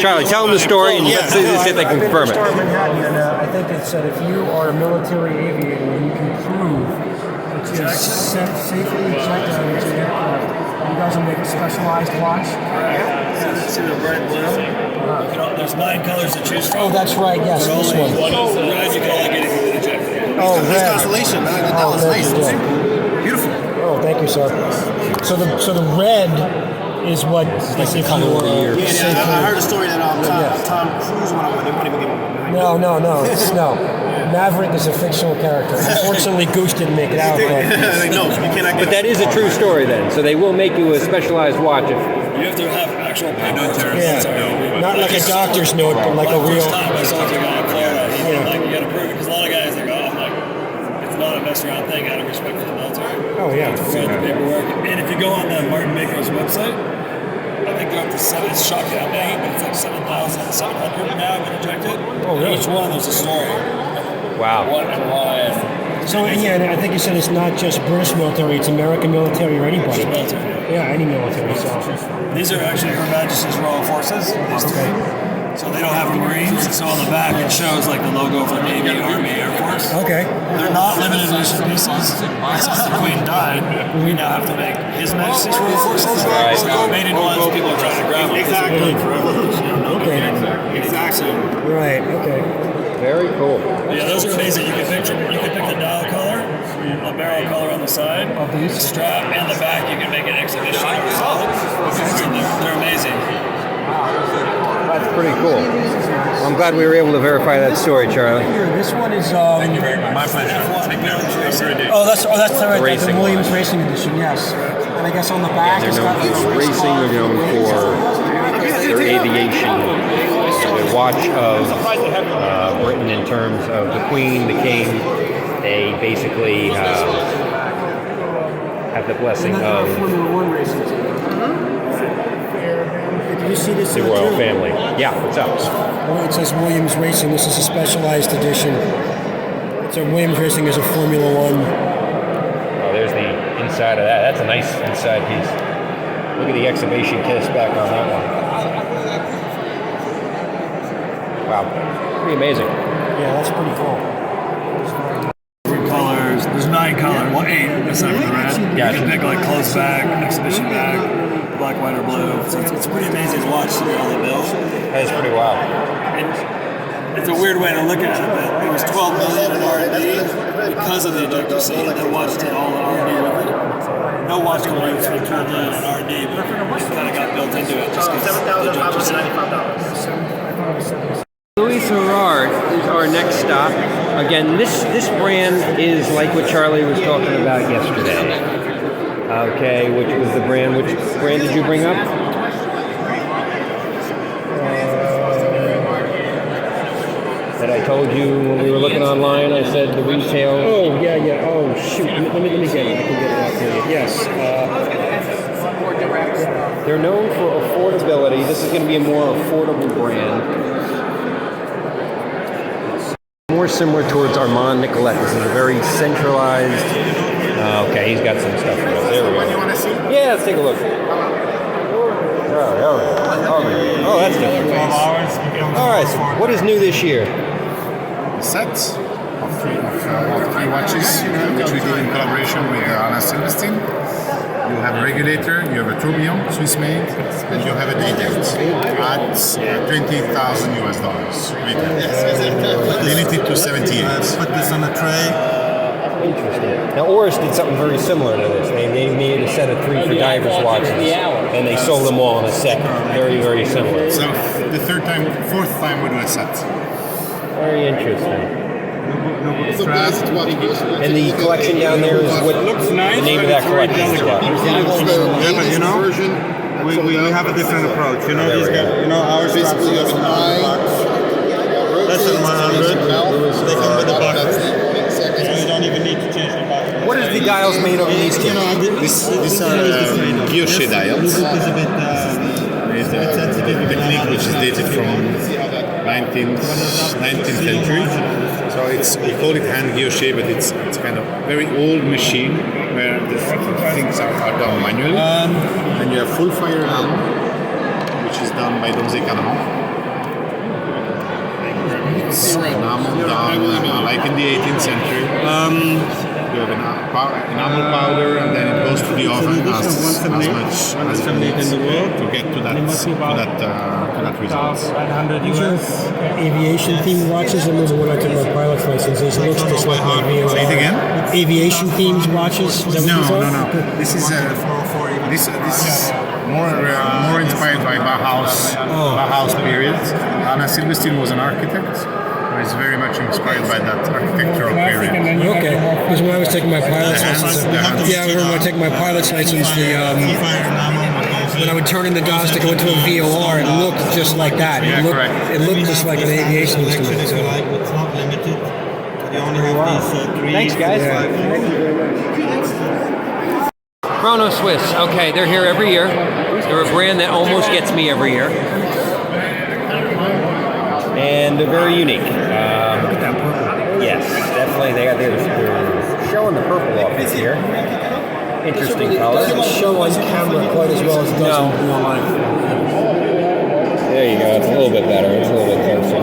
Charlie, tell them the story and let's see if they can confirm it. Star Manhattan, and I think it said if you are a military aviator and you can prove that you safely ejected out into an aircraft, you guys will make a specialized watch. See the red blue? There's 9 colors to choose from. Oh, that's right. Yes, this one. One is red. You can only get anything with ejected. Oh, This red. constellation, that Oh, was red, nice. yeah. Beautiful. Oh, thank you, sir. So the red is what is like the color of the year. I heard a story that Tom Cruise went on. They wouldn't even give him No. Maverick is a fictional character. Unfortunately, Goose didn't make it out. But that is a true story then. So they will make you a specialized watch. You have to have actual power. Yeah, not like a doctor's note, but like a real. I saw the guy in Florida. Like, you got to prove it because a lot of guys like, oh, like, it's not a mess around thing out of respect for the military. Oh yeah. To fill out the paperwork. And if you go on the Martin Baker's website, I think they're up to 7. It's shocking how many, but it's like 7,700 now been ejected. Oh, really? Each one there's a story. Wow. what and why. So yeah, and I think you said it's not just British military; it's American military or anybody. Military. Yeah, any military. So. These are actually Her Majesty's Royal Forces. Okay. So they don't have a Marines, so on the back it shows like the logo for Navy, Army, Air Force. Okay. They're not limited edition pieces. Since the Queen died, we now have to make His Majesty's Royal Forces. Made in ones people are trying to grab them. Exactly. Okay. Exactly. Right. Okay. Very cool. Yeah, those are amazing. You can pick the dial color, a barrel color on the side, the strap, and the back. You can make an exhibition or solid. They're amazing. That's pretty cool. I'm glad we were able to verify that story, Charlie. Here, this one is. Thank you very much. My pleasure. That's the right. Racing The Williams line. Racing Edition. Yes. And I guess on the back They're it's known got for racing. They're known for their aviation. The watch of Britain in terms of the Queen, the King. They basically have the blessing of Formula One racing. Did you see this? the royal family. Yeah, what's up? Well, it says Williams Racing. This is a specialized edition. So Williams Racing is a Formula One. Oh, there's the inside of that. That's a nice inside piece. Look at the exhibition case back on that one. Wow, pretty amazing. Yeah, that's pretty cool. Different colors. There's 9 colors. Well, 8 aside from the red. Yeah. You can pick like closed back, exhibition back, black, white, or blue. So it's pretty amazing to watch all the bills. That is pretty wild. It's a weird way to look at it, but it was 12 million in R&D because of the ejector seat. That watch did all the R&D with it. No watch company spent 12 million in R&D, but it kind of got built into it just because of the ejector seat. Louis Gerard is our next stop. Again, this brand is like what Charlie was talking about yesterday. Okay, which was the brand? Which brand did you bring up? That I told you when we were looking online. I said the retail. Oh yeah. Oh shoot. Let me get it. I can get it out for you. Yes. They're known for affordability. This is going to be a more affordable brand. More similar towards Armand Nicolette. This is a very centralized. Okay, he's got some stuff for us. There we go. Yeah, let's take a look. Oh, that's different. All right, so what is new this year? Sets of three watches, which we did in collaboration with Anna Silverstein. You have a regulator, you have a tourbillon, Swiss made, and you have a day date at $20,000 US retail. Limited to 78. Put this on a tray. Interesting. Now, Oris did something very similar to this. They made a set of 3 for divers watches, and they sold them all in a set. Very, very similar. So the fourth time we do a set. Very interesting. And the collection down there is what the name of that collection is. Yeah, but you know, we have a different approach. You know, these guys, you know, our straps are less than 100. They come with a bucket. So you don't even need to change the bucket. What is the dials made of in these two? These are guilloche dials. It's a bit sensitive. The technique which is dated from 19th century. So we call it hand guilloche, but it's kind of very old machine where the things are done manually. And you have full fire enamel, which is done by Domze Cadran. It's enamel done like in the 18th century. You have enamel powder, and then it goes to the oven as much as it needs to get to that result. Aviation themed watches. I remember when I took my pilot's license. It looks just like my VOR. Say it again. Aviation themed watches. Is that what you No. This is more inspired by Bauhaus period. Anna Silverstein was an architect. It's very much inspired by that architectural period. Okay, because when I was taking my pilot's license, I remember when I took my pilot's license, when I would turn in the dials to go into a VOR, it looked just like that. Yeah, correct. It looked just like an aviation instrument. It's not limited. You only have these 3. Thanks, guys. Chrono Swiss. Okay, they're here every year. They're a brand that almost gets me every year. And they're very unique. Look at that purple. Yes. funny. They're showing the purple off this here. Interesting color. It doesn't show on camera quite as well as it does in real life. There you go. It's a little bit better. It's a little bit closer.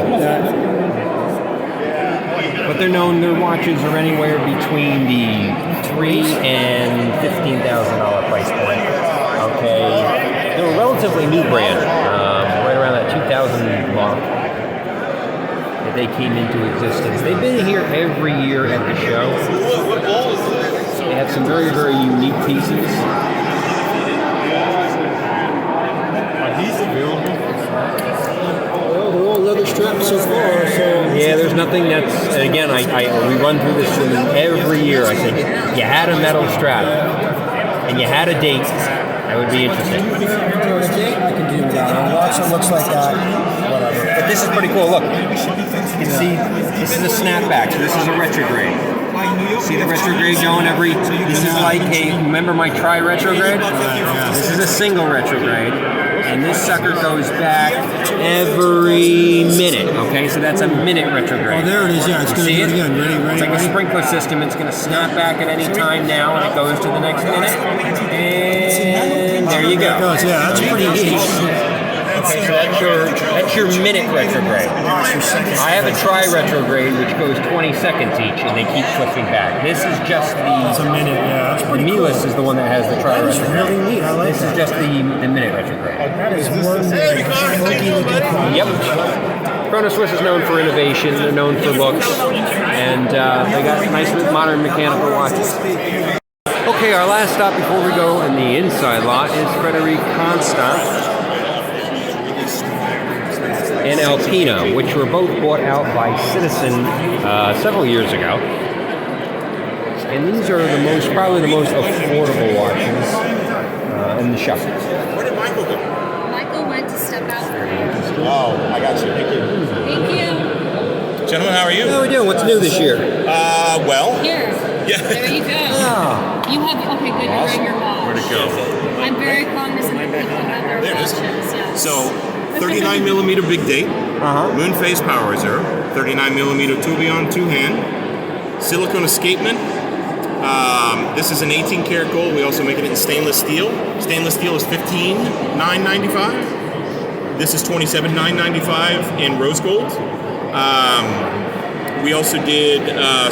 But they're known. Their watches are anywhere between the $3,000 and $15,000 price point. Okay, they're a relatively new brand, right around that 2000 mark that they came into existence. They've been here every year at the show. They have some very, very unique pieces. Are these available? Well, they're all leather straps so far. So Yeah, there's nothing that's, again, we run through this every year, I think. You had a metal strap, and you had a date, that would be interesting. I can do that. A watch that looks like that. Whatever. But this is pretty cool. Look, you can see this is a snapback, so this is a retrograde. See the retrograde going every, this is like a, remember my tri-retrograde? This is a single retrograde, and this sucker goes back every minute, okay? So that's a minute retrograde. Oh, there it is, yeah, it's going to do it again. Ready, It's like a sprinkler system. It's going to snap back at any time now, and it goes to the next minute. And there you go. Yeah, that's pretty neat. Okay, so that's your minute retrograde. I have a tri-retrograde which goes 20 seconds each, and they keep flipping back. This is just It's a minute, yeah. That's pretty cool. Milas is the one that has the tri-retrograde. That's really neat. I like This is just the minute retrograde. That is one funky looking chrono. Yep. Chrono Swiss is known for innovation. They're known for looks, and they got nice modern mechanical watches. Okay, our last stop before we go in the inside lot is Frederic Constant and Alpina, which were both bought out by Citizen several years ago. And these are probably the most affordable watches in the shop. Where did Michael go? Michael went to step out for you. Oh, I got you. Thank you. Thank you. Gentlemen, how are you? How are we doing? What's new this year? Well. Here. Yeah. There you go. Oh. You have, okay, good, you're wearing your watch. Where'd it go? I'm very cognizant that people have their There it is. watches, yes. So, 39 millimeter big date, moon phase power reserve, 39 millimeter tourbillon two-hand, silicone escapement. This is an 18 karat gold. We also make it in stainless steel. Stainless steel is $15,995. This is $27,995 in rose gold. We also did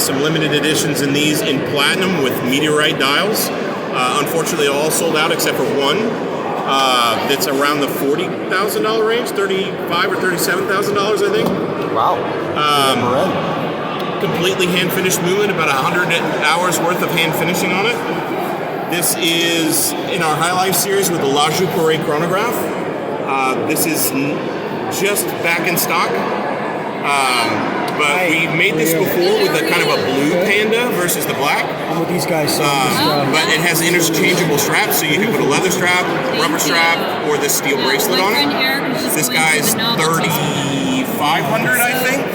some limited editions in these in platinum with meteorite dials. Unfortunately, all sold out except for one. That's around the $40,000 range, $35,000 or $37,000, I think. Wow. Completely hand finished movement, about 100 hours worth of hand finishing on it. This is in our High Life series with the La Joux chronograph. This is just back in stock. But we made this before with a kind of a blue panda versus the black. I'm with these guys. But it has interchangeable straps, so you can put a leather strap, rubber strap, or this steel bracelet on it. This guy's $3,500, I think.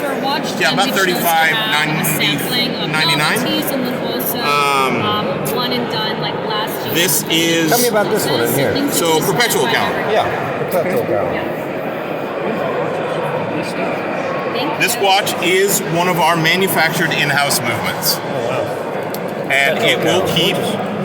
Yeah, about $35,999. One and done like last year. This is. Tell me about this one in here. So perpetual calendar. Yeah, perpetual calendar. This watch is one of our manufactured in-house movements. And it will keep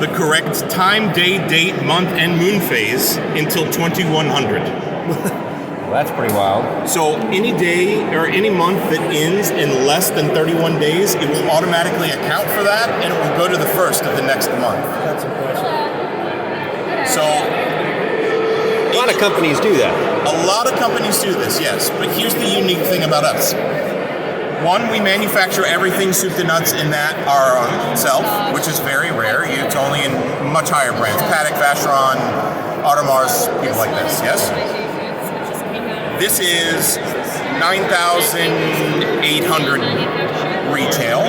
the correct time, day, date, month, and moon phase until 2100. Well, that's pretty wild. So any day or any month that ends in less than 31 days, it will automatically account for that, and it will go to the first of the next month. That's impressive. So a lot of companies do that. A lot of companies do this, yes. But here's the unique thing about us. One, we manufacture everything soup to nuts in that ourselves, which is very rare. It's only in much higher brands. Patek, Vacheron, Audemars, people like this, yes? This is $9,800 retail.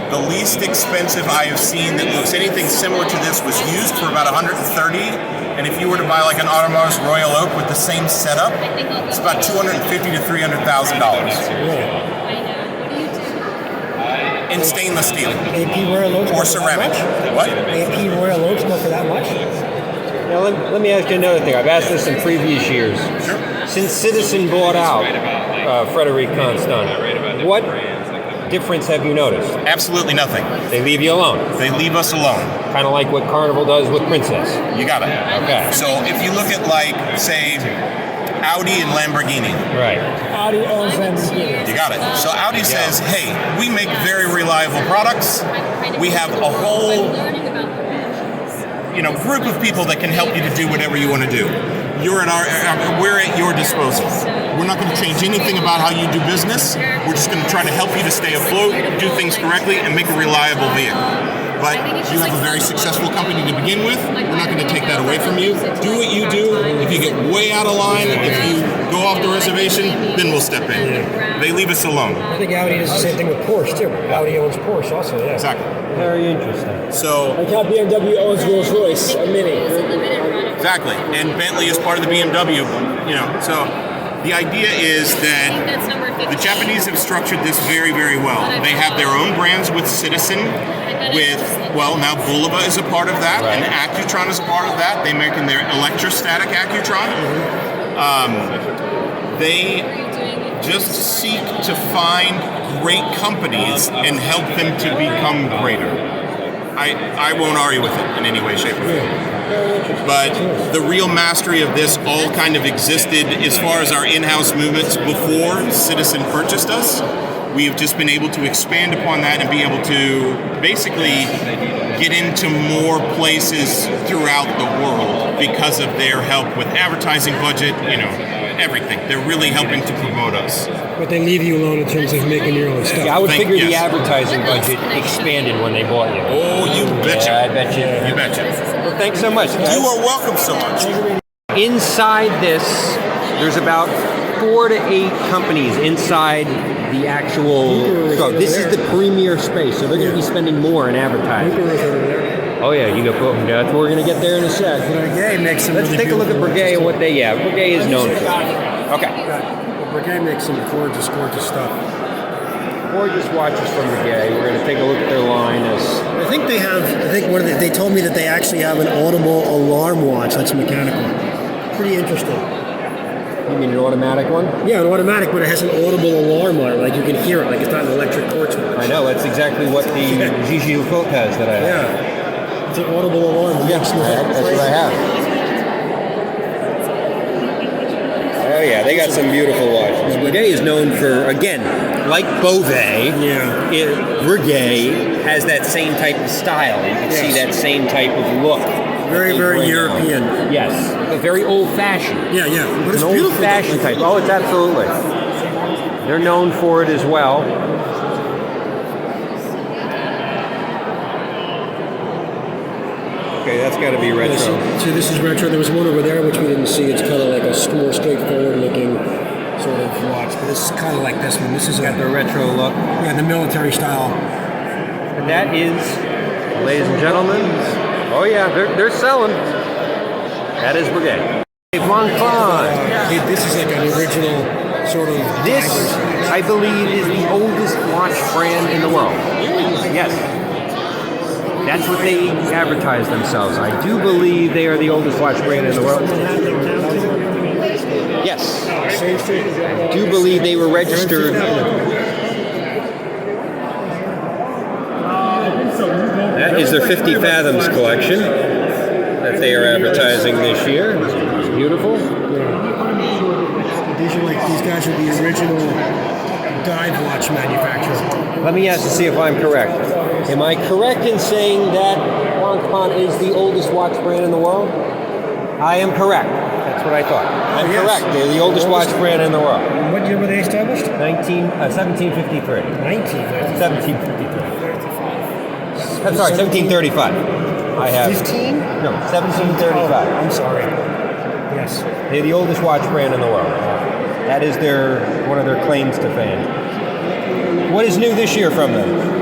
The least expensive I have seen that looks anything similar to this was used for about $130. And if you were to buy like an Audemars Royal Oak with the same setup, it's about $250,000 to $300,000. In stainless steel. AP Royal Oaks or ceramic. What? AP Royal Oaks go for that much? Now let me ask you another thing. I've asked this in previous years. Sure. Since Citizen bought out Frederic Constant, What difference have you noticed? Absolutely nothing. They leave you alone. They leave us alone. Kind of like what Carnival does with Princess. You got it. Okay. So if you look at, like, say, Audi and Lamborghini. Right. Audi owns Lamborghini. You got it. So Audi says, hey, we make very reliable products. We have a whole, group of people that can help you to do whatever you want to do. We're at your disposal. We're not going to change anything about how you do business. We're just going to try to help you to stay afloat, do things correctly, and make a reliable vehicle. But you have a very successful company to begin with. We're not going to take that away from you. Do what you do. If you get way out of line, if you go off the reservation, then we'll step in. They leave us alone. I think Audi does the same thing with Porsche too. Audi owns Porsche also, yeah. Exactly. Very interesting. So like how BMW owns Rolls Royce, a Mini. Exactly. And Bentley is part of the BMW, so the idea is that the Japanese have structured this very, very well. They have their own brands with Citizen, now Bulova is a part of that, and Accutron is a part of that. They're making their electrostatic Accutron. They just seek to find great companies and help them to become greater. I won't argue with it in any way, shape, or form. But the real mastery of this all kind of existed as far as our in-house movements before Citizen purchased us. We've just been able to expand upon that and be able to basically get into more places throughout the world because of their help with advertising budget, everything. They're really helping to promote us. But they leave you alone in terms of making your own stuff. Yeah, I would figure the advertising budget expanded when they bought you. Oh, you betcha. Yeah, I bet you. You betcha. Well, thanks so much, guys. You are welcome so much. Inside this, there's about 4 to 8 companies inside the actual. So this is the premier space, so they're going to be spending more in advertising. Oh yeah, you go. That's what we're going to get there in a sec. Breguet makes some. Let's take a look at Breguet and what they. Yeah, Breguet is known for. Okay. Breguet makes some gorgeous stuff. Gorgeous watches from Breguet. We're going to take a look at their line. I think they have. They told me that they actually have an audible alarm watch that's mechanical. Pretty interesting. You mean an automatic one? Yeah, an automatic, but it has an audible alarm on it. Like you can hear it, like it's not an electric torch. I know. That's exactly what the Gigi Lecoq has that I have. Yeah. It's an audible alarm. Yes, that's what I have. Oh yeah, they got some beautiful watches. Breguet is known for, again, like Beauvais, Breguet has that same type of style. You can see that same type of look. Very, very European. Yes, but very old-fashioned. Yeah. But it's an old-fashioned type. Oh, it's absolutely. They're known for it as well. Okay, that's got to be retro. So this is retro. There was one over there which we didn't see. It's kind of like a more straightforward-looking sort of watch, but it's kind of like this one. This is got the retro look. Yeah, the military style. And that is, ladies and gentlemen. Oh yeah, they're selling. That is Breguet. This is like an original sort of. This, I believe, is the oldest watch brand in the world. Yes. That's what they advertise themselves. I do believe they are the oldest watch brand in the world. Yes. I do believe they were registered. That is their 50 Fathoms collection that they are advertising this year. It's beautiful. These guys are the original dive watch manufacturer. Let me ask to see if I'm correct. Am I correct in saying that Blancpain is the oldest watch brand in the world? I am correct. That's what I thought. I'm correct. They're the oldest watch brand in the world. And what year were they established? 1753. 1753. I'm sorry, 1735. I have 15? No, 1735. I'm sorry. Yes. They're the oldest watch brand in the world. That is one of their claims to fame. What is new this year from them?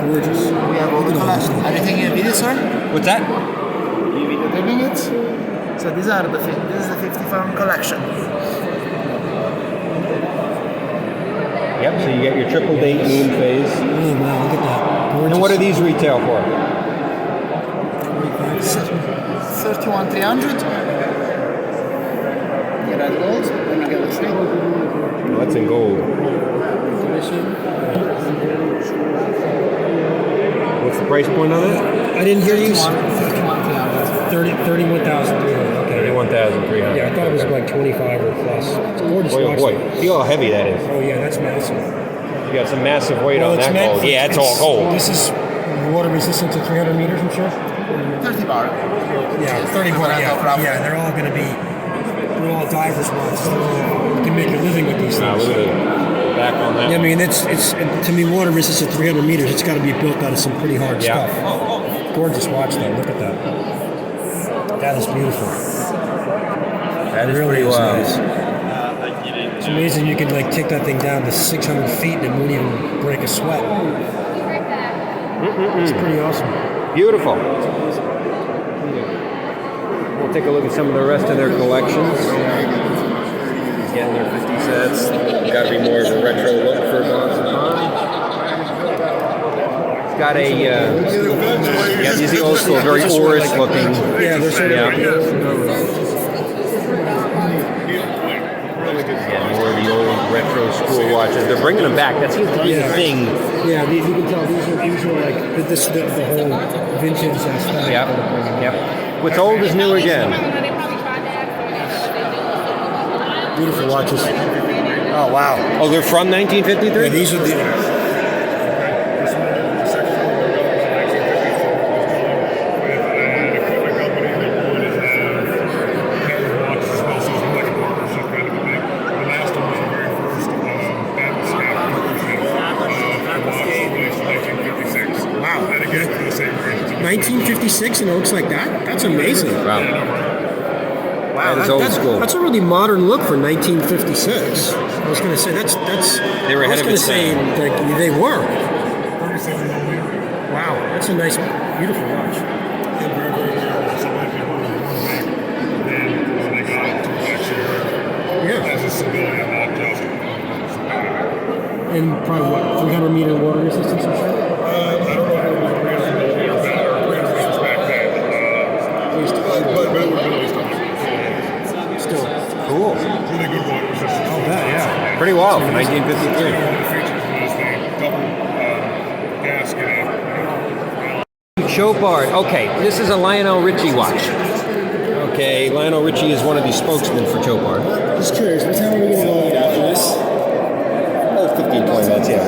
Gorgeous. We have all the collections. Are you taking a video, sir? What's that? Are you videotaping it? So this is the 50 Fathom collection. Yep, so you get your triple date moon phase. Oh wow, look at that. Gorgeous. And what do these retail for? 31,300. get that gold, then you get the trade. Oh, that's in gold. What's the price point on it? I didn't hear you. 31,300. Okay. 31,300. Yeah, I thought it was like 25 or plus. It's a gorgeous Boy, oh watch. boy. Feel how heavy that is. Oh yeah, that's massive. You got some massive weight on that gold. Yeah, it's all gold. This is water resistant to 300 meters, I'm sure. 30 bar. Yeah, 30 bar. Yeah, they're all going to be. They're all divers watches. You can make a living with these things. Look at it. Back on that. Yeah, I mean, it's to me water resistant 300 meters. It's got to be built out of some pretty hard stuff. Gorgeous watch though. Look at that. That is beautiful. That is really pretty wild. nice. It's amazing you can like take that thing down to 600 feet and it won't even break a sweat. It's pretty awesome. Beautiful. We'll take a look at some of the rest of their collections. Getting their 50 sets. Got to be more of a retro look for Bonds and Bond. It's got a, yeah, these are the old school, very Oris looking. Yeah, they're sort of more of the old retro school watches. They're bringing them back. That seems to be the thing. Yeah, you can tell these are like the whole vintage aesthetic. Yep. What's old is new again. Beautiful watches. Oh wow. Oh, they're from 1953. Yeah, these are the. Wow. 1956 and it looks like that? That's amazing. Wow. That is old school. That's a really modern look for 1956. I was going to say that's. They were ahead of its time. Like they were. Wow, that's a nice, beautiful watch. Yeah. As a civilian, not just. And probably what, 300 meter water resistance or something? I don't know if it was 300 meters back then. But it would have been at least 100. Still. Cool. Really good water resistance. Oh, that, yeah. Pretty wild for 1953. Chopard. Okay, this is a Lionel Richie watch. Okay, Lionel Richie is one of the spokesmen for Chopard. Just curious, what time are we going to go after this? Oh, 15, 20 minutes, yeah.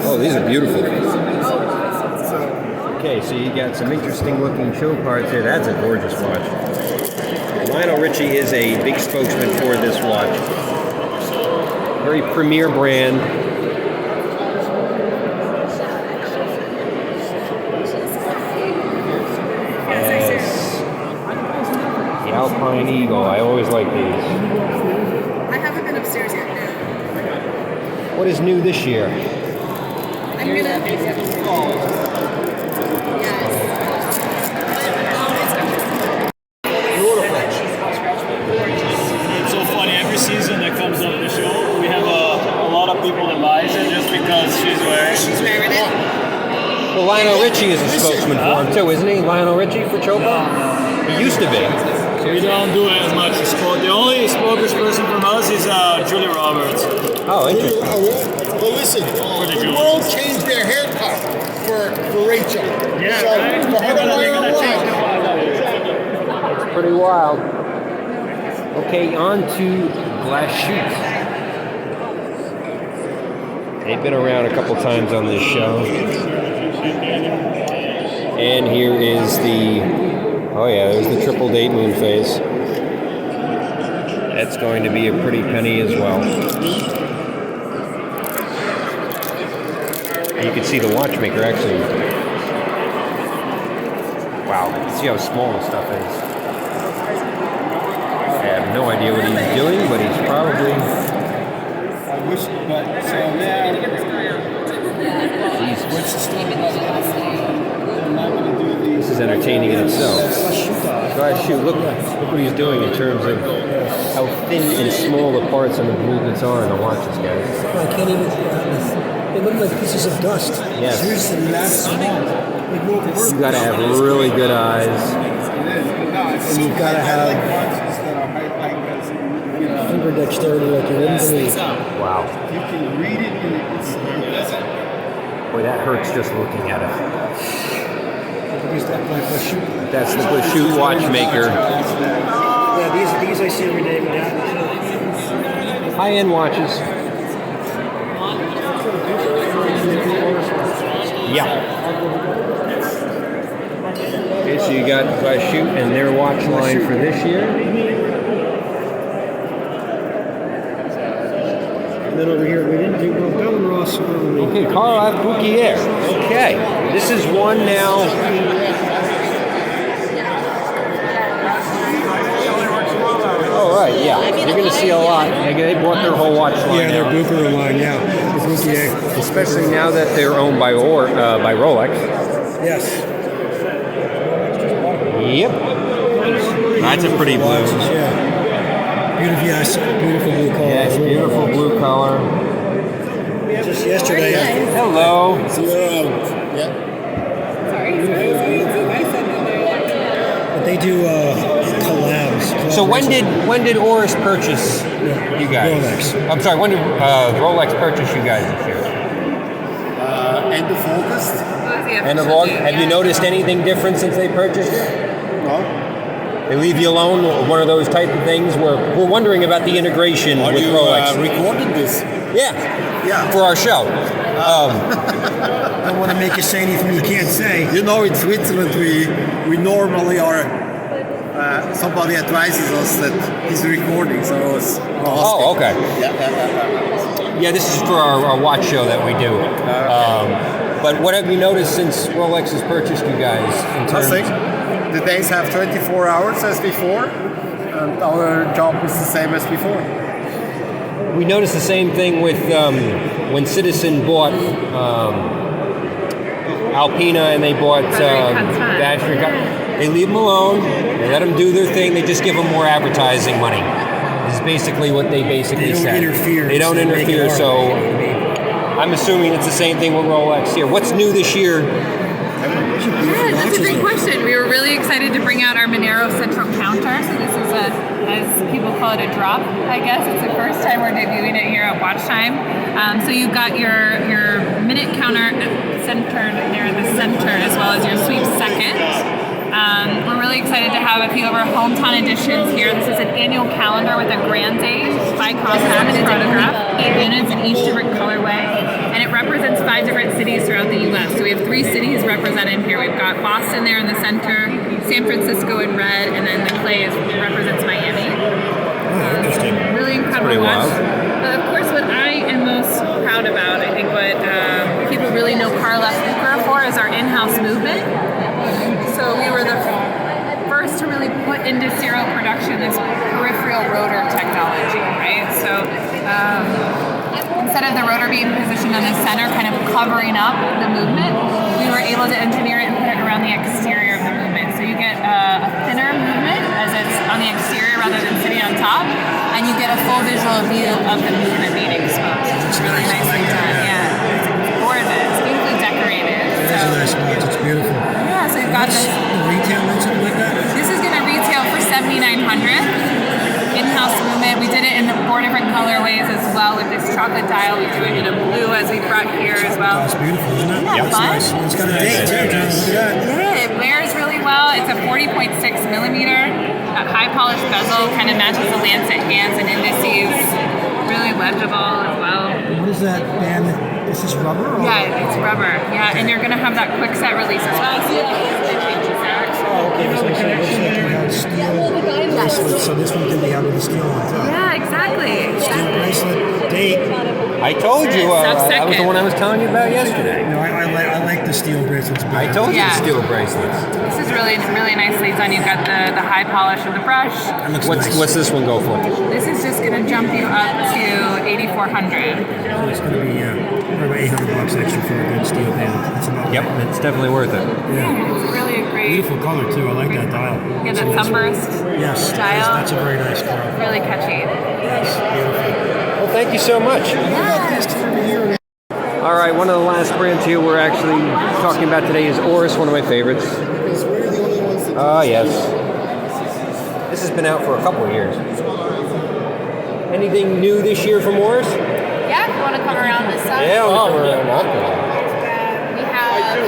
Oh, these are beautiful. Okay, so you got some interesting looking Chopards here. That's a gorgeous watch. Lionel Richie is a big spokesman for this watch. Very premier brand. The Alpine Eagle. I always like these. I haven't been upstairs yet. What is new this year? I'm gonna. It's so funny. Every season that comes up the show, we have a lot of people that buys it just because she's wearing it. Well, Lionel Richie is a spokesman for him too, isn't he? Lionel Richie for Chopard? He used to be. We don't do it as much as sport. The only spokesperson from us is Julia Roberts. Oh, interesting. Well, listen, the world changed their haircut for Rachel. Yeah, so right? for her to wear a watch. It's pretty wild. Okay, on to Glass Chute. They've been around a couple times on this show. And here is the, oh yeah, there's the triple date moon phase. That's going to be a pretty penny as well. You can see the watchmaker actually. Wow, see how small the stuff is. I have no idea what he's doing, but he's probably. I wish, but so now. Jesus. What's the story about that? I'm not going to do these. This is entertaining in itself. Glass Chute, look what he's doing in terms of how thin and small the parts on the movements are in the watches, guys. I can't even. They look like pieces of dust. Yes. Seriously, that's small. You gotta have really good eyes. And you've got to have finger dexterity like you wouldn't believe. Wow. You can read it in its. Boy, that hurts just looking at it. That's the Bushute watchmaker. Yeah, these I see every day. High-end watches. Yeah. Okay, so you got Bushute and their watch line for this year. And then over here, we didn't do Bell and Ross. Okay, Carl Bouquier. Okay, this is one now. Oh, right, yeah. You're going to see a lot. They bought their whole watch line. Yeah, their Bouquer line, yeah. The Bouquier. Especially now that they're owned by Rolex. Yes. Yep. That's a pretty blue. Yeah. Beautiful, yes. Beautiful blue color. Yes, beautiful blue color. Just yesterday. Hello. Yeah. But they do collabs. So when did Oris purchase you guys? Rolex. I'm sorry. When did Rolex purchase you guys this year? End of August. End of August. Have you noticed anything different since they purchased it? No. They leave you alone. One of those type of things where we're wondering about the integration with Rolex. Recording this? Yeah. Yeah. For our show. I don't want to make you say anything you can't say. You know, in Switzerland, we normally are. Somebody advises us that he's recording, so I was asking. Oh, okay. Yeah. Yeah, this is for our watch show that we do. But what have you noticed since Rolex has purchased you guys in terms? Nothing. The days have 24 hours as before, and our job is the same as before. We noticed the same thing with when Citizen bought Alpina and they bought Battery. They leave them alone. They let them do their thing. They just give them more advertising money. This is basically what they basically said. They don't interfere. They don't interfere. So I'm assuming it's the same thing with Rolex here. What's new this year? Yeah, that's a great question. We were really excited to bring out our Monero Central Counter. So this is as people call it, a drop, I guess. It's the first time we're debuting it here at WatchTime. So you've got your minute counter centered near the center, as well as your sweep second. We're really excited to have a few of our hometown editions here. This is an annual calendar with a grand date by compact photograph, 8 units in each different colorway, and it represents 5 different cities throughout the U.S. So we have 3 cities represented here. We've got Boston there in the center, San Francisco in red, and then the clay represents Miami. Interesting. Really incredible watch. But of course, what I am most proud about, I think what people really know Carl Bouquer for, is our in-house movement. So we were the first to really put into serial production this peripheral rotor technology, right? So instead of the rotor being positioned in the center, kind of covering up the movement, we were able to engineer it and put it around the exterior of the movement. So you get a thinner movement as it's on the exterior rather than sitting on top, and you get a full visual view of the movement being exposed. It's really nicely done. Yeah, it's gorgeous, beautifully decorated. It is a nice watch. It's beautiful. Yeah, so you've got this. Retail and something like that? This is going to retail for $7,900. In-house movement. We did it in 4 different colorways as well with this chocolate dial. We do it in a blue as we brought here as well. It's beautiful, isn't it? Yeah, fun. Nice. It's got a date too. Yeah, it wears really well. It's a 40.6 millimeter. That high polished bezel kind of matches the lancet hands and indices. Really legible as well. What is that band? This is rubber? Or? Yeah, it's rubber. Yeah, and you're going to have that quick set release as well. So it changes that. Oh, okay. So it looks like you have steel bracelet, so this one can be out with the steel on top. Yeah, exactly. Steel bracelet, date. I told you. That was the one I was telling you about yesterday. No, I like the steel bracelets. I told you the steel bracelets. This is really, really nicely done. You've got the high polish of the brush. What's this one go for? This is just going to jump you up to $8,400. It's going to be probably $800 extra for a good steel band. That's about Yep, it's definitely worth it. Yeah, it's really a great. Beautiful color too. I like that dial. Yeah, that sunburst. Yes, style. That's a very nice color. Really catchy. Yes, beautiful. Well, thank you so much. All right, one of the last brands here we're actually talking about today is Oris, one of my favorites. Ah, yes. This has been out for a couple of years. Anything new this year from Morris? Yeah, if you want to come around this side. Yeah, we'll come around. We have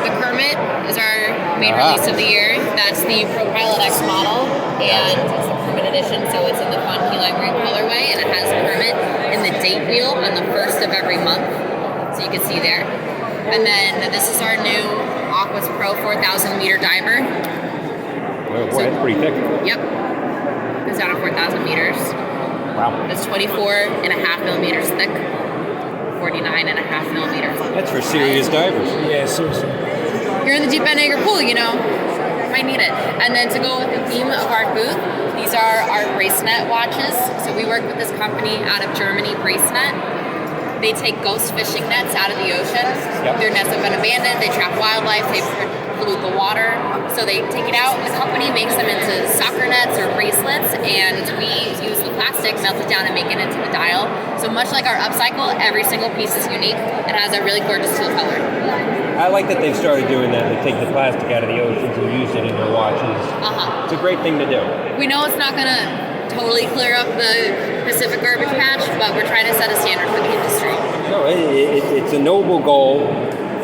the Kermit is our main release of the year. That's the Pro Pilot X model, and it's the Kermit edition, so it's in the fun key lime green colorway, and it has Kermit in the date wheel on the 1st of every month, so you can see there. And then this is our new Aquas Pro 4,000 meter diver. Oh, boy, that's pretty thick. Yep. Goes down to 4,000 meters. Wow. It's 24.5 millimeters thick, 49.5 millimeters. That's for serious divers. Yeah, seriously. You're in the deep end of your pool, you know, might need it. And then to go with the theme of our booth, these are our Bracenet watches. So we work with this company out of Germany, Bracenet. They take ghost fishing nets out of the ocean. Yep. Their nets have been abandoned, they trap wildlife, they pollute the water. So they take it out, the company makes them into soccer nets or bracelets, and we use the plastic, melt it down, and make it into the dial. So much like our upcycle, every single piece is unique. It has a really gorgeous teal color. I like that they've started doing that. They take the plastic out of the oceans and use it in their watches. It's a great thing to do. We know it's not gonna totally clear up the Pacific garbage patch, but we're trying to set a standard for the industry. No, it's a noble goal,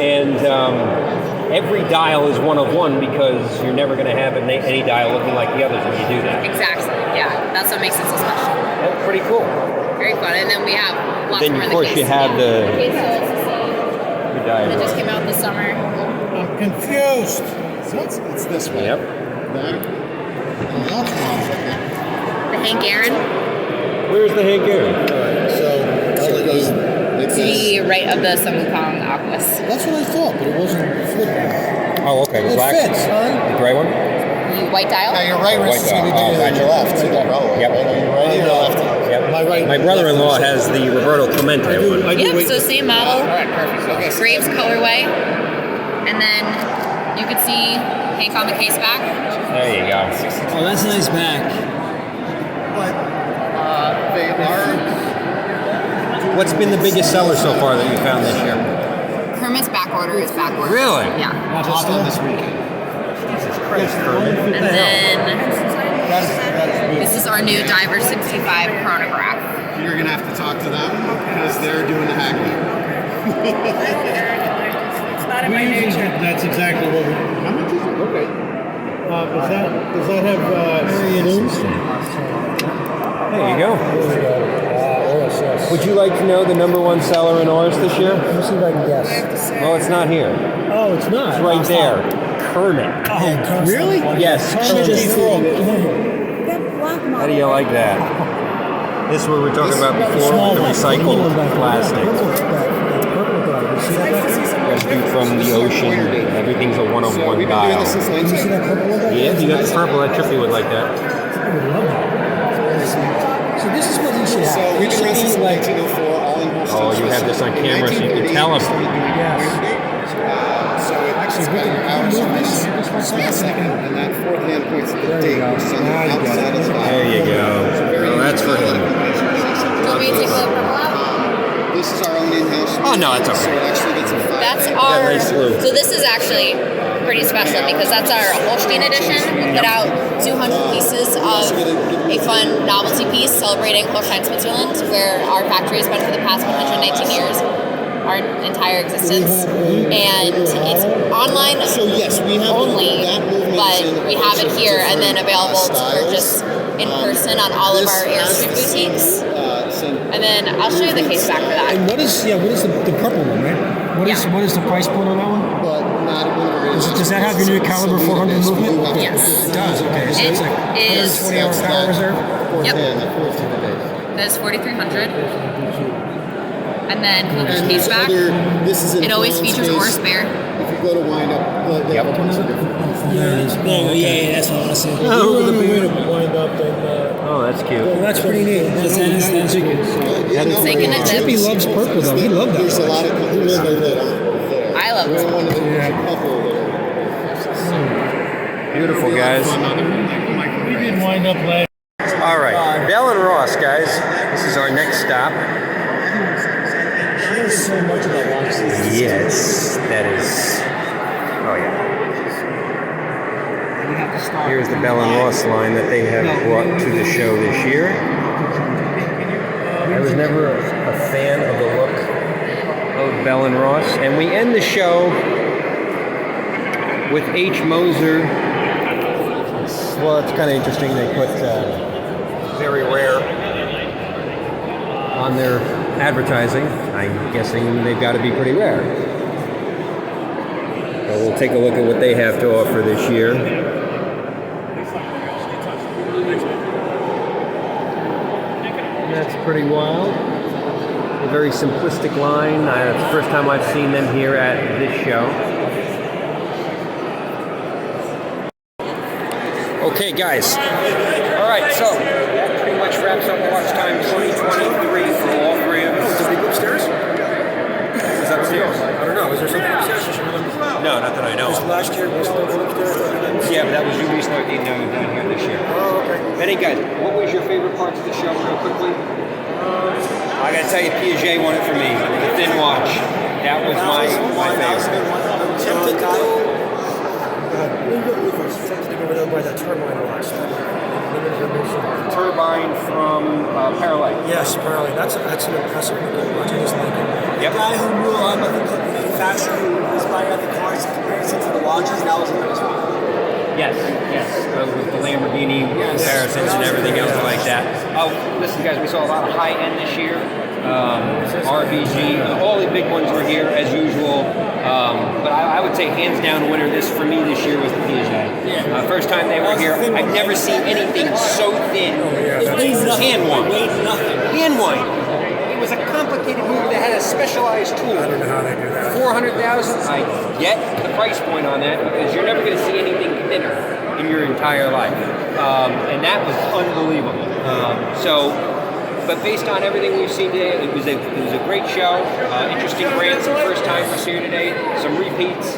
and every dial is one of one because you're never going to have any dial looking like the others when you do that. Exactly. Yeah, that's what makes it so special. That's pretty cool. Very fun. And then we have lots Then more of in the course case. you have the dial. That just came out this summer. I'm confused. So it's this way. Yep. The Hank Aaron. Where's the Hank Aaron? To the right of the Sun Wukong Aquas. That's what I thought, but it wasn't flipping. Oh, okay. The It black fits, huh? The gray one? The white dial. Now your right wrist is going to be bigger than your left. Yep. Right or left? Yep. My right. My brother-in-law has the Roberto Clemente one. Yep, so same model. Graves colorway. And then you could see Hank on the case back. There you go. Oh, that's a nice back. They are. What's been the biggest seller so far that you found this year? Kermit's back order is back order. Really? Yeah. Just on this weekend. Jesus Christ, Kermit. And then this is our new Diver 65 chronograph. You're gonna have to talk to them because they're doing the hacking. It's not in my nature. That's exactly what we. How much is it? Okay. Does that have balloons? There you go. Would you like to know the #1 seller in Oris this year? Let me see if I can guess. Well, it's not here. Oh, it's not. It's right there. Kermit. Oh, really? Yes, Kermit. How do you like that? This is what we were talking about before with the recycled plastic. Rescued from the ocean. Everything's a one-of-one dial. Yeah, you got the purple. That Trippy would like that. So this is what we should have. So we can run this like for all in Oh, you have this on camera so you can tell them. So it actually we can and that fourth hand points to the date, which is on the outside of the dial. There you go. Well, that's for him. Do you want me to take the purple out? This is our own in-house. Oh, no, that's So okay. it actually gets a That's That our. nice blue. So this is actually pretty special because that's our Holstein edition. We put out 200 pieces of a fun novelty piece celebrating Holstein, Switzerland, where our factory has been for the past 119 years, our entire existence, and it's online only, but we have it here and then available to purchase in person on all of our Airstream boutiques. And then I'll show you the case back for that. And what is the purple one, right? What is the price point on that one? Does that have your new caliber 400 movement? Yes. It does. Okay, so it's like 120 hour power reserve. Yep. That's 4,300. And then flip the case back. It always features Oris Bear. If you go to wind up, they have a bunch of different Yeah, that's what I want to say. Oh, The way to wind up and. Oh, that's cute. Well, that's pretty neat. That's Taking a Chippy tip. loves purple though. He loved that. There's a lot of companies that aren't. I love We're it. one of the couple that Beautiful, guys. We did wind up last. All right, Bell and Ross, guys. This is our next stop. There's so much about watches. Yes, that is. Oh, yeah. Here's the Bell & Ross line that they have brought to the show this year. I was never a fan of the look of Bell & Ross. And we end the show with H. Moser. Well, it's kind of interesting. They put very rare on their advertising. I'm guessing they've got to be pretty rare. But we'll take a look at what they have to offer this year. And that's pretty wild. A very simplistic line. It's the first time I've seen them here at this show. Okay, guys. All right, so that pretty much wraps up WatchTime 2023 for all three of us. Is there people upstairs? Is that upstairs? I don't know. Is there something upstairs? No, not that I know. Last year was upstairs. Yeah, but that was you recently down here this year. Oh, okay. Hey guys, what was your favorite parts of the show, real quickly? I gotta tell you, Piaget won it for me. The thin watch. That was my favorite. I'm tempted to go. By that turbine watch. Turbine from Parallel. Yes, Parallel. That's an impressive watch. I just like it. Yep. The guy who knew a lot about the manufacturer who was buying out the cars in comparison to the watches, that was a nice one. Yes. With the Lamborghini comparisons and everything else like that. Oh, listen, guys, we saw a lot of high end this year. RBG, all the big ones were here as usual. But I would say hands down winner for me this year was the Piaget. First time they were here, I've never seen anything so thin. Hand wind. Hand wind. It was a complicated movie that had a specialized tool. I don't know how they do that. 400,000. I get the price point on that because you're never going to see anything thinner in your entire life, and that was unbelievable. But based on everything we've seen today, it was a great show. Interesting brands, some first timers here today, some repeats,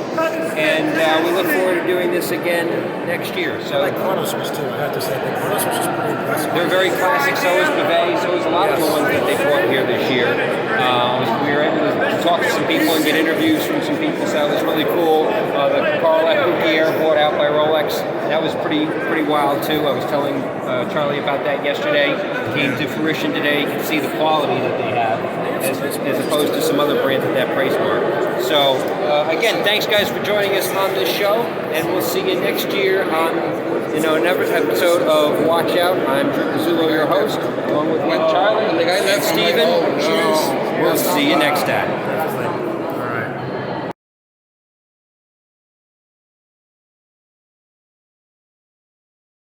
and we look forward to doing this again next year. So I like Chronos was too. I have to say, the Chronos was just pretty impressive. They're very classic. So is Bavay. So is a lot of the ones that they brought here this year. We were able to talk to some people and get interviews from some people, so it was really cool. The Carl F. Bouquier brought out by Rolex. That was pretty wild too. I was telling Charlie about that yesterday. It came to fruition today. You can see the quality that they have as opposed to some other brands at that price mark. So again, thanks guys for joining us on this show, and we'll see you next year on another episode of Watch Out. I'm Drew Pizzulo, your host, along with Charlie and Steven. We'll see you next time.